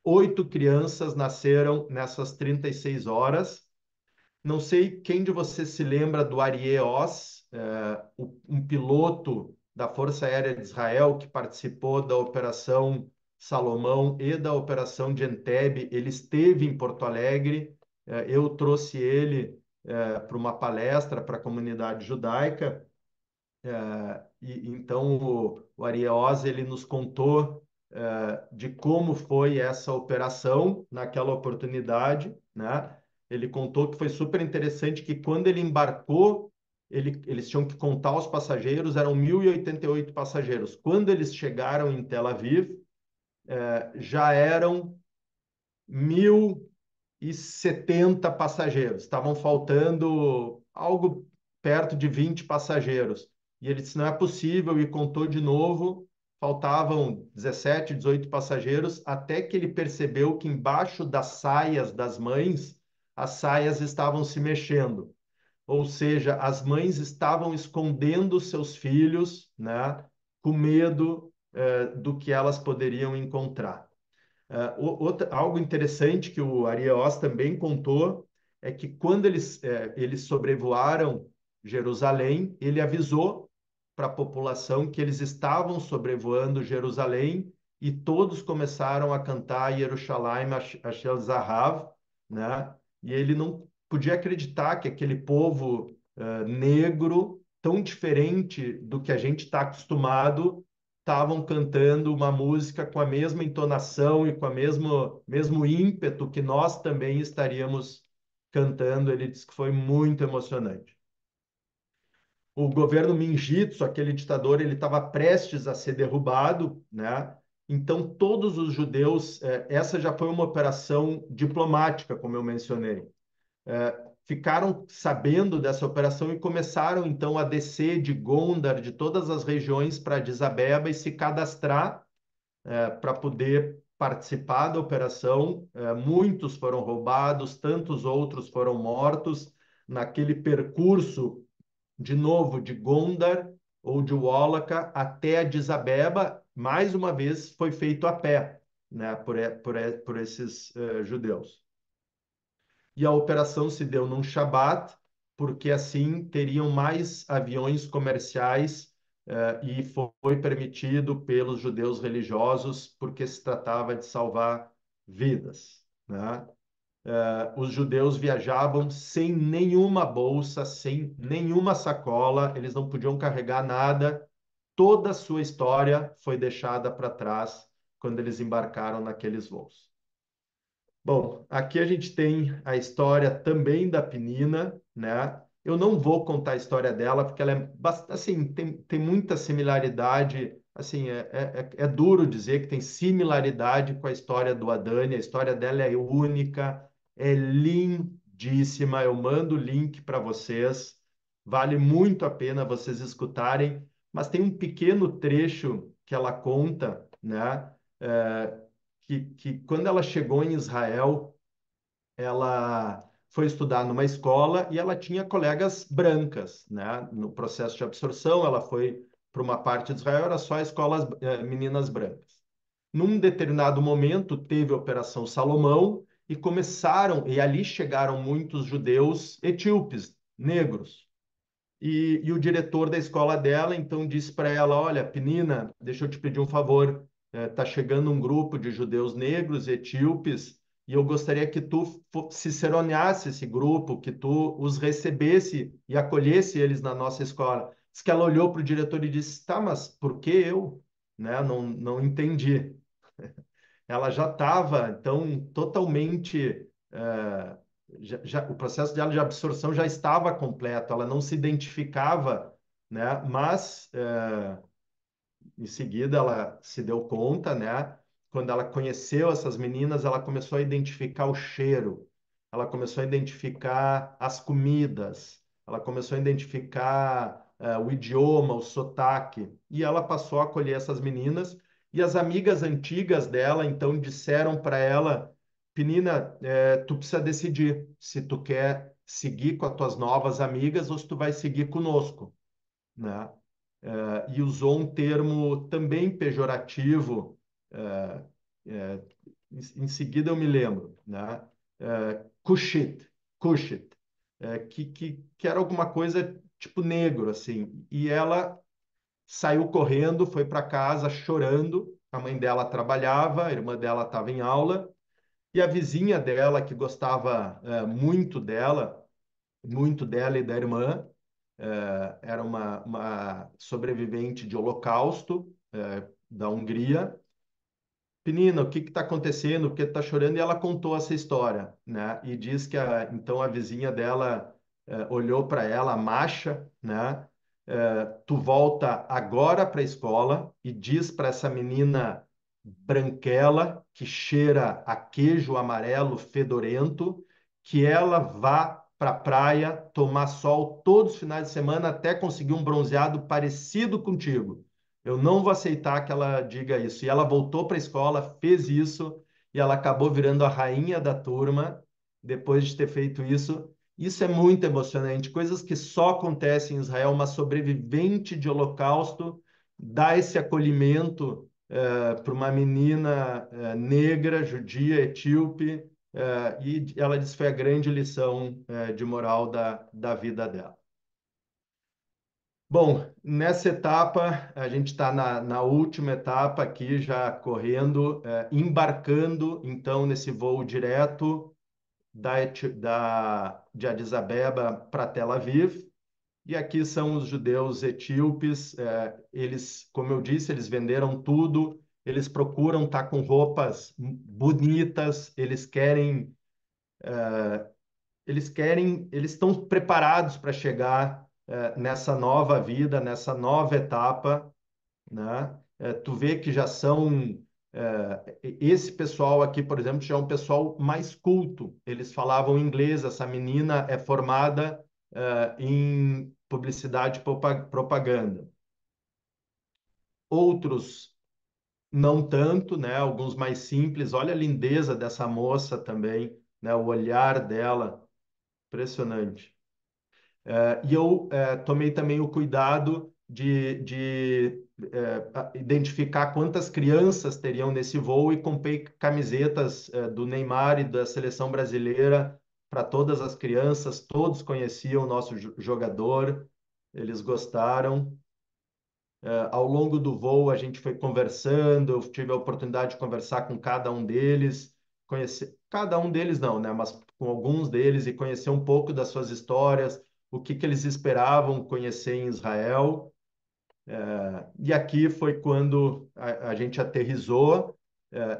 8 crianças nasceram nessas 36 horas. Não sei quem de vocês se lembra do Arié Oz, um piloto da Força Aérea de Israel que participou da Operação Salomão e da Operação de Entebbe. Ele esteve em Porto Alegre. Eu trouxe ele para uma palestra para a comunidade judaica. Então o Ariosa ele nos contou de como foi essa operação naquela oportunidade, né? Ele contou que foi super interessante que quando ele embarcou, eles tinham que contar os passageiros, eram 1.088 passageiros. Quando eles chegaram em Tel Aviv, já eram 1.070 passageiros. Estavam faltando algo perto de 20 passageiros. E ele disse: não é possível, e contou de novo. Faltavam 17, 18 passageiros, até que ele percebeu que embaixo das saias das mães, as saias estavam se mexendo. Ou seja, as mães estavam escondendo seus filhos, né, com medo, do que elas poderiam encontrar. Algo interessante que o Arias também contou é que quando eles sobrevoaram Jerusalém, ele avisou para a população que eles estavam sobrevoando Jerusalém e todos começaram a cantar Yerushalayim Ashel Zahav, né? E ele não podia acreditar que aquele povo negro, tão diferente do que a gente está acostumado, estavam cantando uma música com a mesma entonação e com a mesmo ímpeto que nós também estaríamos cantando. Ele disse que foi muito emocionante. O governo Mingitsu, aquele ditador, ele estava prestes a ser derrubado, né? Então, todos os judeus, essa já foi uma operação diplomática, como eu mencionei, ficaram sabendo dessa operação e começaram, então, a descer de Gondar, de todas as regiões, para Addis Abeba e se cadastrar para poder participar da operação. Muitos foram roubados, tantos outros foram mortos naquele percurso, de novo, de Gondar ou de Wallaka até Addis Abeba. Mais uma vez foi feito a pé, né, por esses judeus. E a operação se deu num Shabat, porque assim teriam mais aviões comerciais, e foi permitido pelos judeus religiosos, porque se tratava de salvar vidas, né? Os judeus viajavam sem nenhuma bolsa, sem nenhuma sacola, eles não podiam carregar nada. Toda a sua história foi deixada para trás quando eles embarcaram naqueles voos. Bom, aqui a gente tem a história também da Penina, né? Eu não vou contar a história dela, porque ela assim, tem muita similaridade. Assim, é duro dizer que tem similaridade com a história do Adani. A história dela é única, é lindíssima. Eu mando o link para vocês. Vale muito a pena vocês escutarem. Mas tem um pequeno trecho que ela conta, né? Que quando ela chegou em Israel, ela foi estudar numa escola e ela tinha colegas brancas, né? No processo de absorção, ela foi para uma parte de Israel, era só escolas, meninas brancas. Num determinado momento, teve a Operação Salomão e ali chegaram muitos judeus etíopes, negros. E o diretor da escola dela então disse para ela: olha, Penina, deixa eu te pedir um favor. Está chegando um grupo de judeus negros, etíopes, e eu gostaria que tu ciceroneasse esse grupo, que tu os recebesse e acolhesse eles na nossa escola. Diz que ela olhou para o diretor e disse: tá, mas por que eu? Né? Não entendi. Ela já estava, então, totalmente. O processo dela de absorção já estava completo, ela não se identificava, né? Mas em seguida ela se deu conta, né? Quando ela conheceu essas meninas, ela começou a identificar o cheiro, ela começou a identificar as comidas, ela começou a identificar o idioma, o sotaque, e ela passou a acolher essas meninas. E as amigas antigas dela então disseram para ela: Penina, tu precisa decidir se tu quer seguir com as tuas novas amigas ou se tu vai seguir conosco, né? E usou um termo também pejorativo. eh, eh, em seguida eu me lembro, né? Kushit, Kushit, que era alguma coisa tipo negro, assim. E ela saiu correndo, foi para casa chorando. A mãe dela trabalhava, a irmã dela estava em aula, e a vizinha dela, que gostava muito dela e da irmã, era uma sobrevivente de Holocausto, da Hungria. Penina, o que está acontecendo? Por que está chorando? E ela contou essa história, né? E diz que então a vizinha dela olhou para ela, a Masha, né? Tu volta agora para a escola e diz para essa menina branquela que cheira a queijo amarelo fedorento que ela vá para a praia tomar sol todos os finais de semana até conseguir um bronzeado parecido contigo. Eu não vou aceitar que ela diga isso. E ela voltou para a escola, fez isso, e ela acabou virando a rainha da turma depois de ter feito isso. Isso é muito emocionante. Coisas que só acontecem em Israel. Uma sobrevivente de Holocausto dá esse acolhimento para uma menina negra, judia, etíope, e ela disse que foi a grande lição de moral da vida dela. Bom, nessa etapa, a gente está na última etapa aqui, já correndo, embarcando, então, nesse voo direto de Addis Abeba para Tel Aviv. E aqui são os judeus etíopes. Eles, como eu disse, eles venderam tudo, eles procuram estar com roupas bonitas, eles estão preparados para chegar nessa nova vida, nessa nova etapa, né? Tu vê que já são esse pessoal aqui, por exemplo, já é um pessoal mais culto. Eles falavam inglês. Essa menina é formada em publicidade e propaganda. Outros não tanto, né? Alguns mais simples. Olha a lindeza dessa moça também, né? O olhar dela, impressionante. E eu tomei também o cuidado de identificar quantas crianças teriam nesse voo e comprei camisetas do Neymar e da seleção brasileira para todas as crianças. Todos conheciam o nosso jogador, eles gostaram. Ao longo do voo, a gente foi conversando, eu tive a oportunidade de conversar com cada um deles, conhecer, cada um deles não, né? Mas com alguns deles e conhecer um pouco das suas histórias, o que eles esperavam conhecer em Israel. E aqui foi quando a gente aterrissou.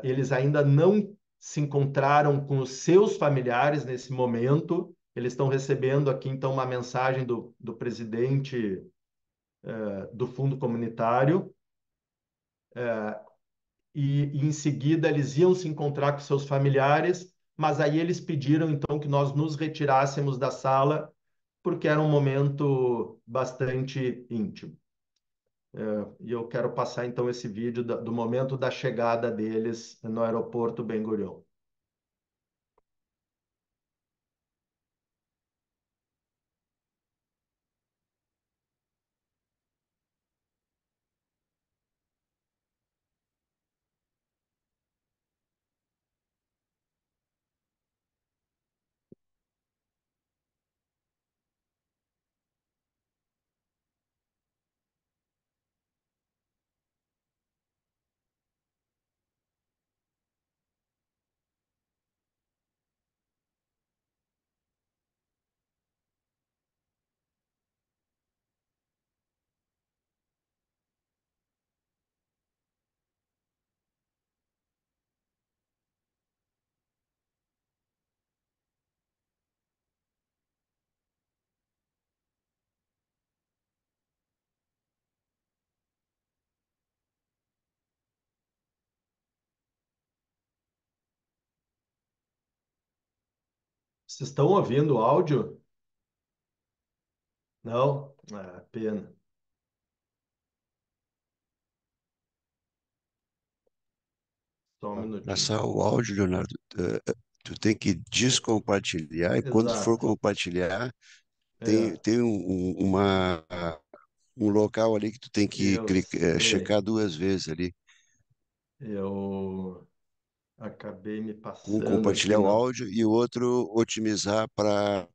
Eles ainda não se encontraram com os seus familiares nesse momento. Eles estão recebendo aqui, então, uma mensagem do presidente do Fundo Comunitário, e em seguida eles iam se encontrar com seus familiares, mas aí eles pediram então que nós nos retirássemos da sala, porque era um momento bastante íntimo. E eu quero passar então esse vídeo do momento da chegada deles no aeroporto Ben Gurion. Vocês estão ouvindo o áudio? Não? Pena. Só um minutinho. Passar o áudio, Leonardo, tu tem que descompartilhar e quando for Exato. compartilhar, É, tem um local ali que tu tem que eu sei. checar duas vezes ali. Eu acabei me Um passando aqui, compartilhar o não. áudio e o outro otimizar para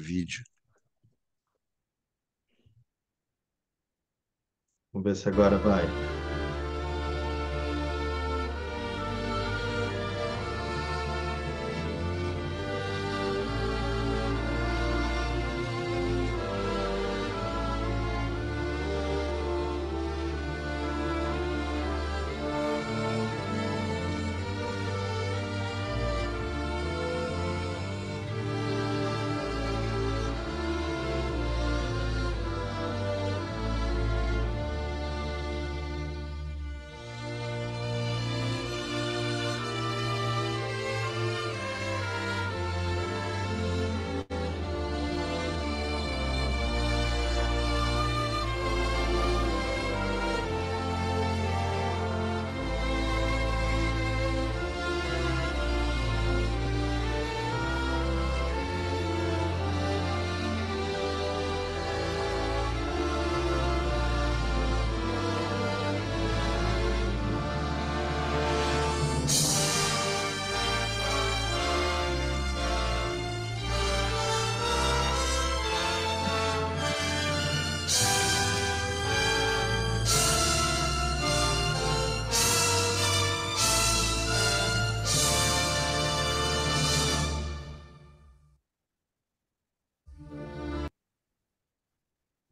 vídeo. Vamos ver se agora vai.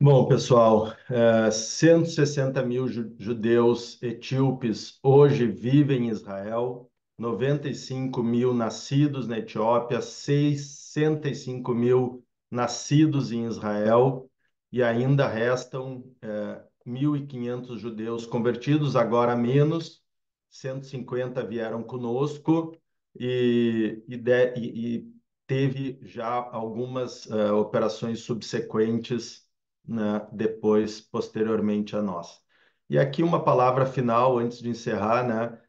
Bom, pessoal, 160 mil judeus etíopes hoje vivem em Israel, 95 mil nascidos na Etiópia, 65 mil nascidos em Israel, e ainda restam 1.500 judeus convertidos, agora menos, 150 vieram conosco, e teve já algumas operações subsequentes, né, depois, posteriormente a nós. E aqui uma palavra final, antes de encerrar, né,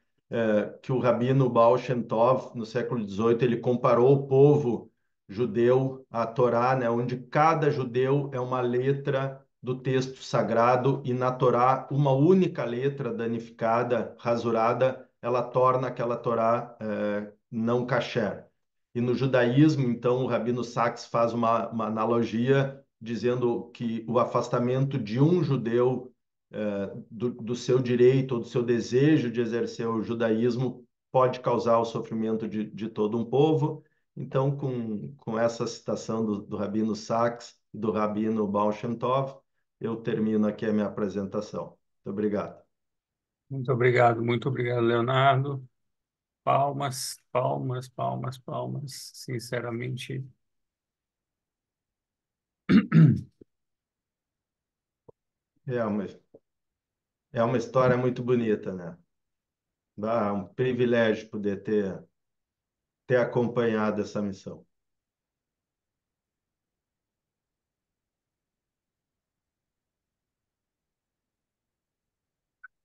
que o Rabino Baal Shem Tov, no século XVIII, ele comparou o povo judeu à Torá, né, onde cada judeu é uma letra do texto sagrado, e na Torá, uma única letra danificada, rasurada, ela torna aquela Torá não kasher. E no judaísmo, então, o Rabino Sacks faz uma analogia dizendo que o afastamento de um judeu do seu direito ou do seu desejo de exercer o judaísmo pode causar o sofrimento de todo um povo. Então, com essa citação do Rabino Sacks e do Rabino Baal Shem Tov, eu termino aqui a minha apresentação. Muito obrigado. Muito obrigado, Leonardo. Palmas, palmas, palmas, palmas. Sinceramente, É uma, é uma história muito bonita, né? Dá um privilégio poder ter acompanhado essa missão.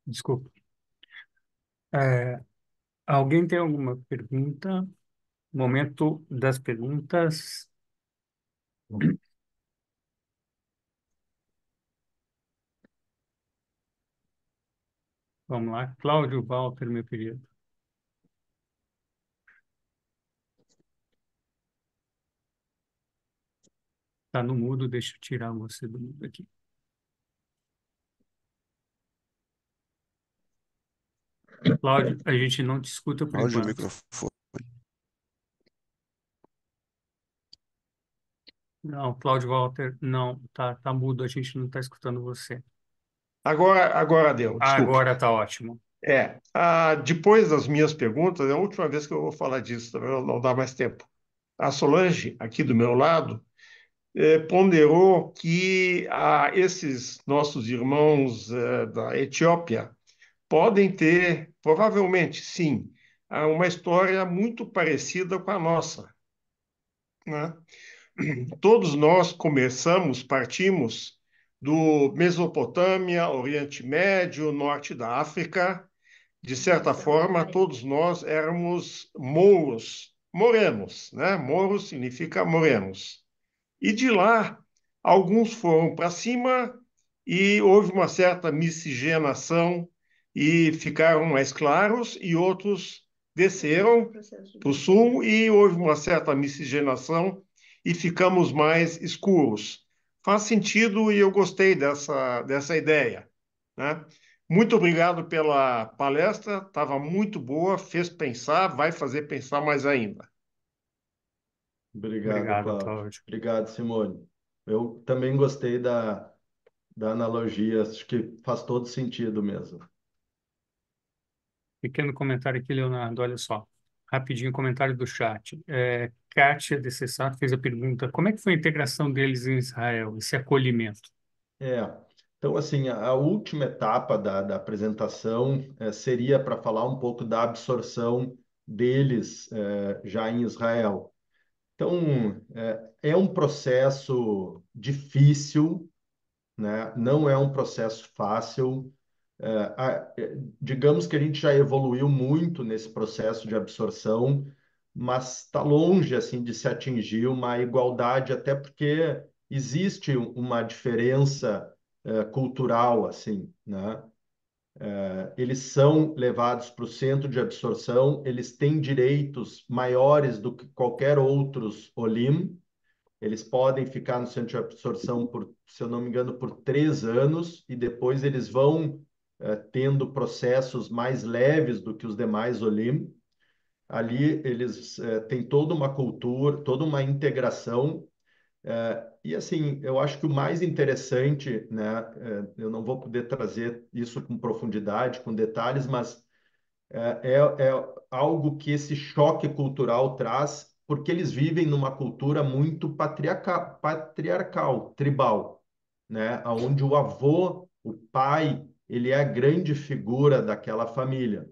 desculpa. É, alguém tem alguma pergunta? Momento das perguntas. Vamos lá. Cláudio Walter, meu querido. Está no mudo, deixa eu tirar você do mudo aqui. Cláudio, a gente não te escuta por Áudio enquanto. microfone. Não, Cláudio Walter, não, tá mudo, a gente não está escutando você. Agora deu, desculpa. Agora tá ótimo. Depois das minhas perguntas, é a última vez que eu vou falar disso, também não dá mais tempo. A Solange, aqui do meu lado, ponderou que esses nossos irmãos da Etiópia podem ter, provavelmente, sim, uma história muito parecida com a nossa, né? Todos nós partimos do Mesopotâmia, Oriente Médio, Norte da África. De certa forma, todos nós éramos mouros, morenos, né? Moro significa morenos. E de lá, alguns foram para cima e houve uma certa miscigenação e ficaram mais claros, e outros desceram para o sul e houve uma certa miscigenação e ficamos mais escuros. Faz sentido e eu gostei dessa ideia, né? Muito obrigado pela palestra, estava muito boa, fez pensar, vai fazer pensar mais ainda. Obrigado, Obrigado, Cláudio. Cláudio. Obrigado, Simone. Eu também gostei da analogia, acho que faz todo sentido mesmo. Pequeno comentário aqui, Leonardo, olha só. Rapidinho, comentário do chat. Kátia de Cessar fez a pergunta: como é que foi a integração deles em Israel, esse acolhimento? É, então, assim, a última etapa da apresentação seria para falar um pouco da absorção deles já em Israel. Então, é um processo difícil, né? Não é um processo fácil. Digamos que a gente já evoluiu muito nesse processo de absorção, mas está longe assim de se atingir uma igualdade, até porque existe uma diferença cultural, assim, né? Eles são levados para o centro de absorção, eles têm direitos maiores do que qualquer outros Olim. Eles podem ficar no centro de absorção por, se eu não me engano, por 3 anos, e depois eles vão tendo processos mais leves do que os demais Olim. Ali eles têm toda uma cultura, toda uma integração. E assim, eu acho que o mais interessante, né, eu não vou poder trazer isso com profundidade, com detalhes, mas é algo que esse choque cultural traz, porque eles vivem numa cultura muito patriarcal, tribal, né, onde o avô, o pai, ele é a grande figura daquela família.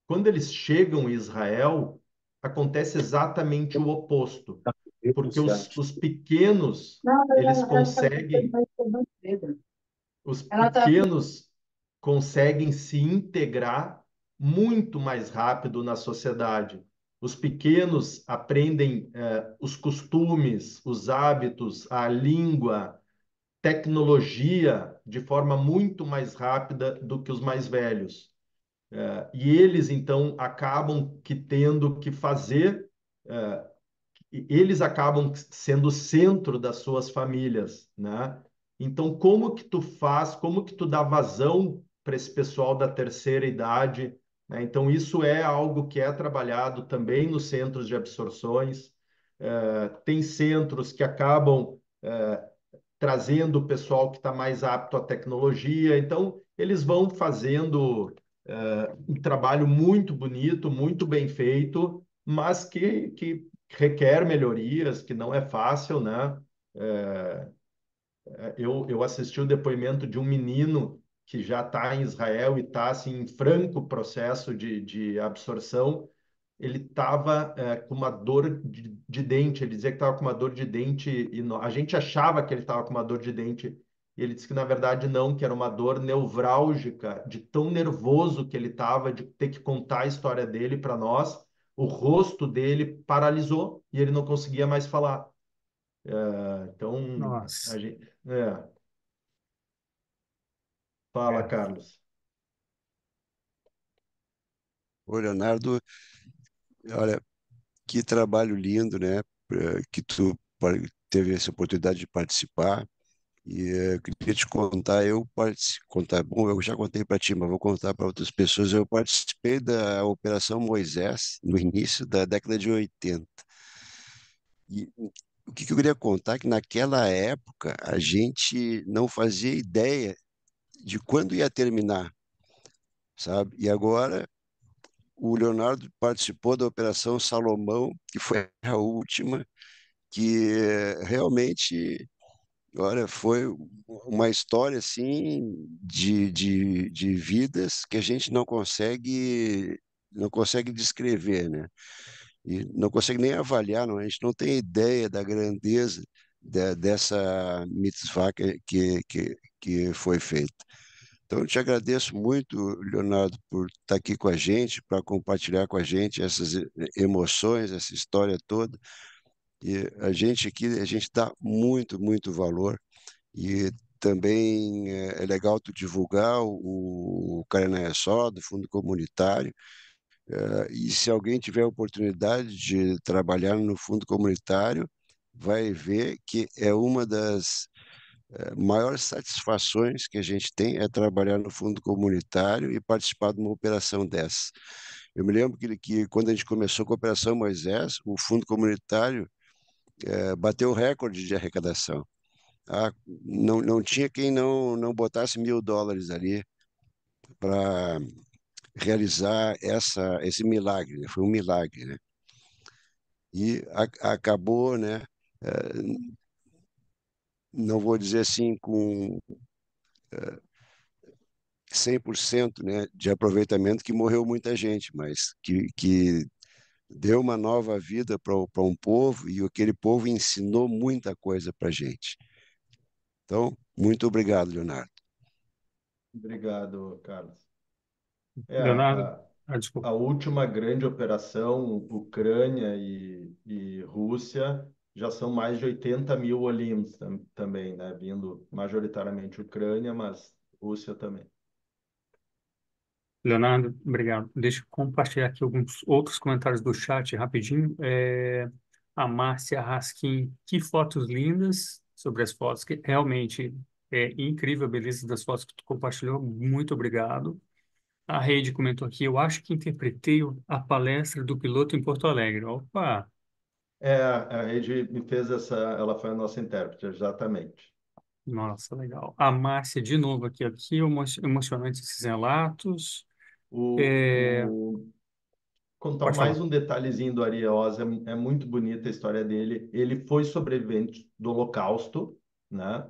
Quando eles chegam em Israel, acontece exatamente o oposto, porque os pequenos, eles conseguem, os pequenos conseguem se integrar muito mais rápido na sociedade. Os pequenos aprendem os costumes, os hábitos, a língua, tecnologia de forma muito mais rápida do que os mais velhos. E eles, então, acabam que tendo que fazer, eh, eles acabam sendo o centro das suas famílias, né? Então, como que tu faz, como que tu dá vazão para esse pessoal da terceira idade, né? Então, isso é algo que é trabalhado também nos centros de absorções. Tem centros que acabam trazendo o pessoal que está mais apto à tecnologia. Então, eles vão fazendo um trabalho muito bonito, muito bem feito, mas que requer melhorias, que não é fácil, né? Eu assisti o depoimento de um menino que já está em Israel e está assim, em franco processo de absorção. Ele estava com uma dor de dente. Ele dizia que estava com uma dor de dente e a gente achava que ele estava com uma dor de dente. E ele disse que na verdade não, que era uma dor nevrálgica, de tão nervoso que ele estava de ter que contar a história dele para nós. O rosto dele paralisou e ele não conseguia mais falar. Então, a Nossa, gente, fala, é. Carlos. Ô, Leonardo, olha, que trabalho lindo, né? Que tu teve essa oportunidade de participar. E eu queria te contar, bom, eu já contei para ti, mas vou contar para outras pessoas. Eu participei da Operação Moisés no início da década de 80. E o que eu queria contar é que naquela época a gente não fazia ideia de quando ia terminar, sabe? E agora o Leonardo participou da Operação Salomão, que foi a última, que realmente, olha, foi uma história assim de vidas que a gente não consegue descrever, né? E não consegue nem avaliar, não, a gente não tem ideia da grandeza dessa mitzvah que foi feita. Então, eu te agradeço muito, Leonardo, por estar aqui com a gente, para compartilhar com a gente essas emoções, essa história toda. E a gente aqui, a gente dá muito, muito valor. E também é legal tu divulgar o Carné Só, do Fundo Comunitário. E se alguém tiver a oportunidade de trabalhar no Fundo Comunitário, vai ver que é uma das maiores satisfações que a gente tem é trabalhar no fundo comunitário e participar de uma operação dessa. Eu me lembro que quando a gente começou com a Operação Moisés, o fundo comunitário bateu o recorde de arrecadação. Ah, não tinha quem não botasse US$ 1.000 ali para realizar esse milagre, né? Foi um milagre, né? E acabou, né? Não vou dizer assim com 100%, né, de aproveitamento, que morreu muita gente, mas que deu uma nova vida para um povo e aquele povo ensinou muita coisa para a gente. Então, muito obrigado, Leonardo. Obrigado, Carlos. Leonardo, A, desculpa. a última grande operação, Ucrânia e Rússia, já são mais de 80 mil Olims também, né? Vindo majoritariamente Ucrânia, mas Rússia também. Leonardo, obrigado. Deixa eu compartilhar aqui alguns outros comentários do chat rapidinho. A Márcia Raskin, que fotos lindas sobre as fotos, que realmente é incrível a beleza das fotos que tu compartilhou. Muito obrigado. A Reide comentou aqui, eu acho que interpretei a palestra do piloto em Porto Alegre. Opa, A Rede me fez ela foi a nossa intérprete, exatamente. Nossa, legal. A Márcia, de novo aqui, emocionantes esses relatos. É, O, Contar pode mais falar. um detalhezinho do Ariós, é muito bonita a história dele. Ele foi sobrevivente do Holocausto, né?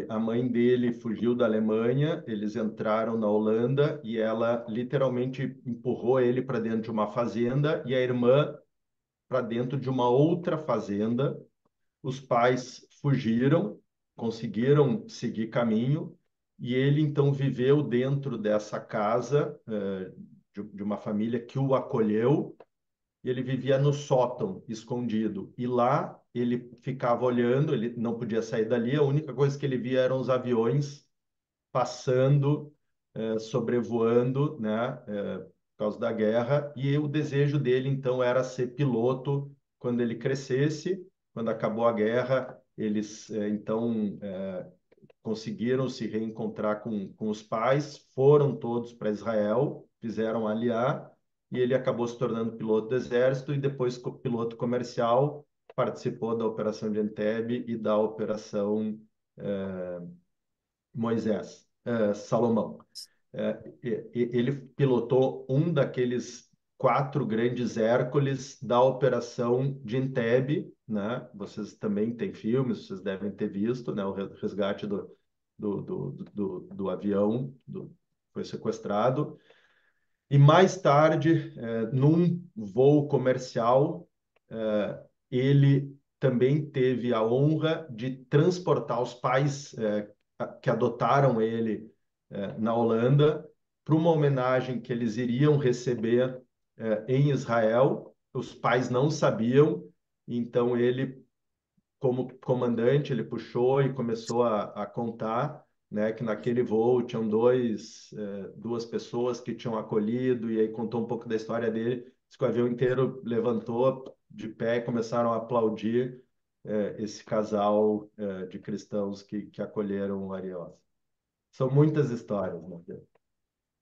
A mãe dele fugiu da Alemanha, eles entraram na Holanda e ela literalmente empurrou ele para dentro de uma fazenda e a irmã para dentro de uma outra fazenda. Os pais fugiram, conseguiram seguir caminho, e ele então viveu dentro dessa casa, de uma família que o acolheu, e ele vivia no sótão, escondido. E lá ele ficava olhando, ele não podia sair dali, a única coisa que ele via eram os aviões passando, sobrevoando, né, por causa da guerra, e o desejo dele, então, era ser piloto quando ele crescesse. Quando acabou a guerra, eles, então, conseguiram se reencontrar com os pais, foram todos para Israel, fizeram aliar, e ele acabou se tornando piloto do exército e depois piloto comercial, participou da Operação de Entebbe e da Operação Moisés, Salomão. Ele pilotou um daqueles quatro grandes Hércules da Operação de Entebbe, né? Vocês também têm filmes, vocês devem ter visto, né? O resgate do avião foi sequestrado. E mais tarde, num voo comercial, ele também teve a honra de transportar os pais que adotaram ele na Holanda para uma homenagem que eles iriam receber em Israel. Os pais não sabiam, então ele, como comandante, ele puxou e começou a contar, né, que naquele voo tinham duas pessoas que tinham acolhido, e aí contou um pouco da história dele. Diz que o avião inteiro levantou de pé e começaram a aplaudir esse casal de cristãos que acolheram o Ariós. São muitas histórias, né?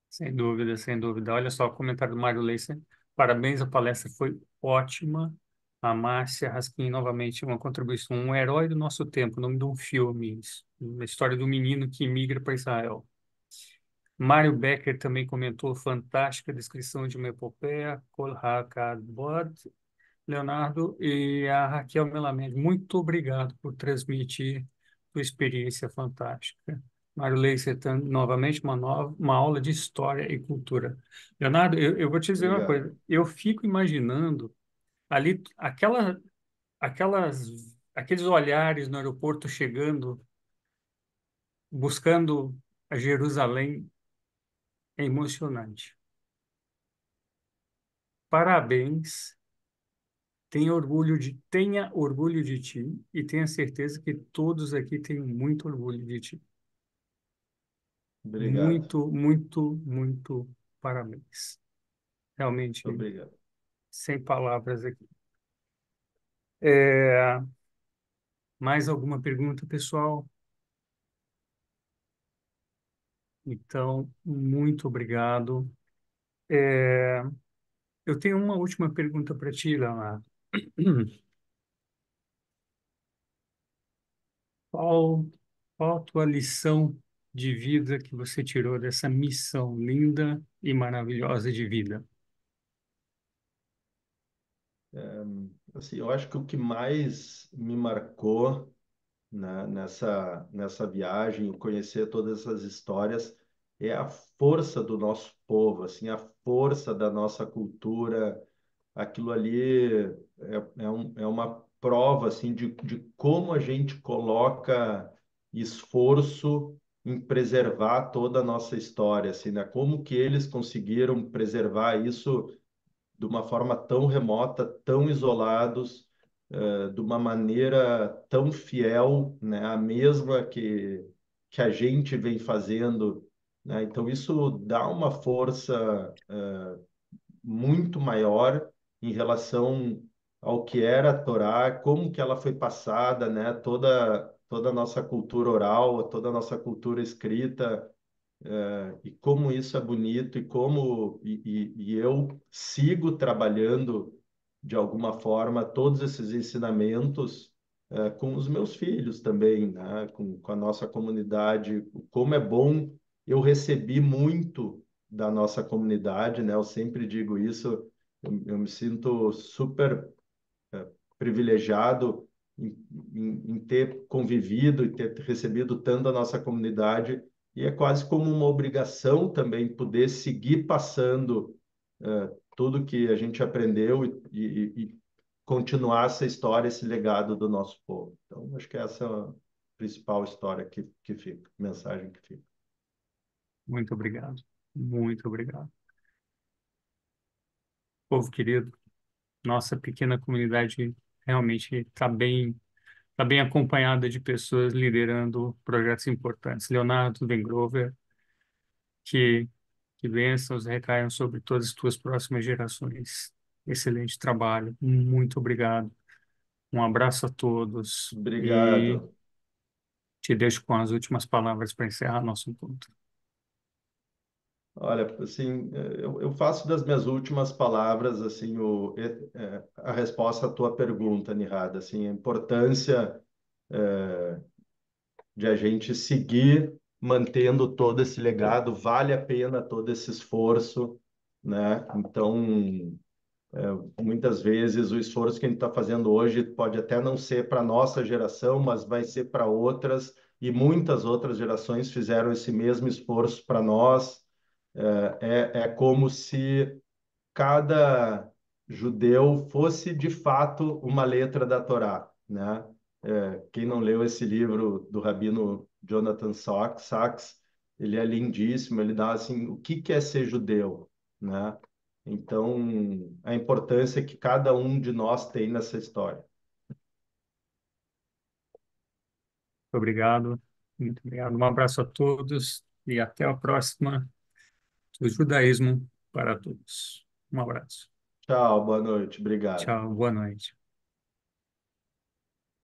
Sem dúvida, sem dúvida. Olha só o comentário do Mário Leiser. Parabéns, a palestra foi ótima. A Márcia Raskin, novamente, uma contribuição, um herói do nosso tempo, nome de um filme, uma história do menino que migra para Israel. Mário Becker também comentou, fantástica descrição de uma epopeia, Kol HaKavod. Leonardo e a Raquel Melamed, muito obrigado por transmitir sua experiência fantástica. Mário Leiser, novamente uma aula de história e cultura. Leonardo, eu vou te dizer uma Obrigado. coisa, eu fico imaginando ali aqueles olhares no aeroporto chegando, buscando a Jerusalém, é emocionante. Parabéns. Tenha orgulho de ti e tenha certeza que todos aqui têm muito orgulho de ti. Obrigado. Muito, muito, muito parabéns. Realmente, Obrigado. sem palavras aqui. É, mais alguma pergunta, pessoal? Então, muito obrigado. É, eu tenho uma última pergunta para ti, Leonardo. Qual, qual a tua lição de vida que você tirou dessa missão linda e maravilhosa de vida? Assim, eu acho que o que mais me marcou, né, nessa viagem, conhecer todas essas histórias, é a força do nosso povo, assim, a força da nossa cultura. Aquilo ali é uma prova assim de como a gente coloca esforço em preservar toda a nossa história, assim, né? Como que eles conseguiram preservar isso de uma forma tão remota, tão isolados, de uma maneira tão fiel, né? A mesma que a gente vem fazendo, né? Então isso dá uma força muito maior em relação ao que era a Torá, como que ela foi passada, né? Toda a nossa cultura oral, toda a nossa cultura escrita, e como isso é bonito e como e eu sigo trabalhando de alguma forma, todos esses ensinamentos com os meus filhos também, né? Com a nossa comunidade. Como é bom, eu recebi muito da nossa comunidade, né? Eu sempre digo isso, eu me sinto super privilegiado em ter convivido e ter recebido tanto da nossa comunidade, e é quase como uma obrigação também poder seguir passando tudo que a gente aprendeu e continuar essa história, esse legado do nosso povo. Então, acho que essa é a principal história que fica, mensagem que fica. Muito obrigado. Muito obrigado. Povo querido, nossa pequena comunidade realmente tá bem acompanhada de pessoas liderando projetos importantes. Leonardo Vengrover, que, que bênçãos recaiam sobre todas as tuas próximas gerações. Excelente trabalho. Muito obrigado. Um abraço a todos e Obrigado. te deixo com as últimas palavras para encerrar nosso encontro. Olha, assim, eu faço das minhas últimas palavras, assim, a resposta à tua pergunta, Nihad, assim, a importância de a gente seguir mantendo todo esse legado, vale a pena todo esse esforço, né? Então, muitas vezes o esforço que a gente está fazendo hoje pode até não ser para a nossa geração, mas vai ser para outras, e muitas outras gerações fizeram esse mesmo esforço para nós. É como se cada judeu fosse de fato uma letra da Torá, né? Quem não leu esse livro do rabino Jonathan Sachs, ele é lindíssimo, ele dá assim, o que é ser judeu, né? Então, a importância que cada um de nós tem nessa história. Obrigado. Muito obrigado. Um abraço a todos e até a próxima. Do judaísmo para todos. Um abraço. Tchau, boa noite, obrigado. Tchau, boa noite.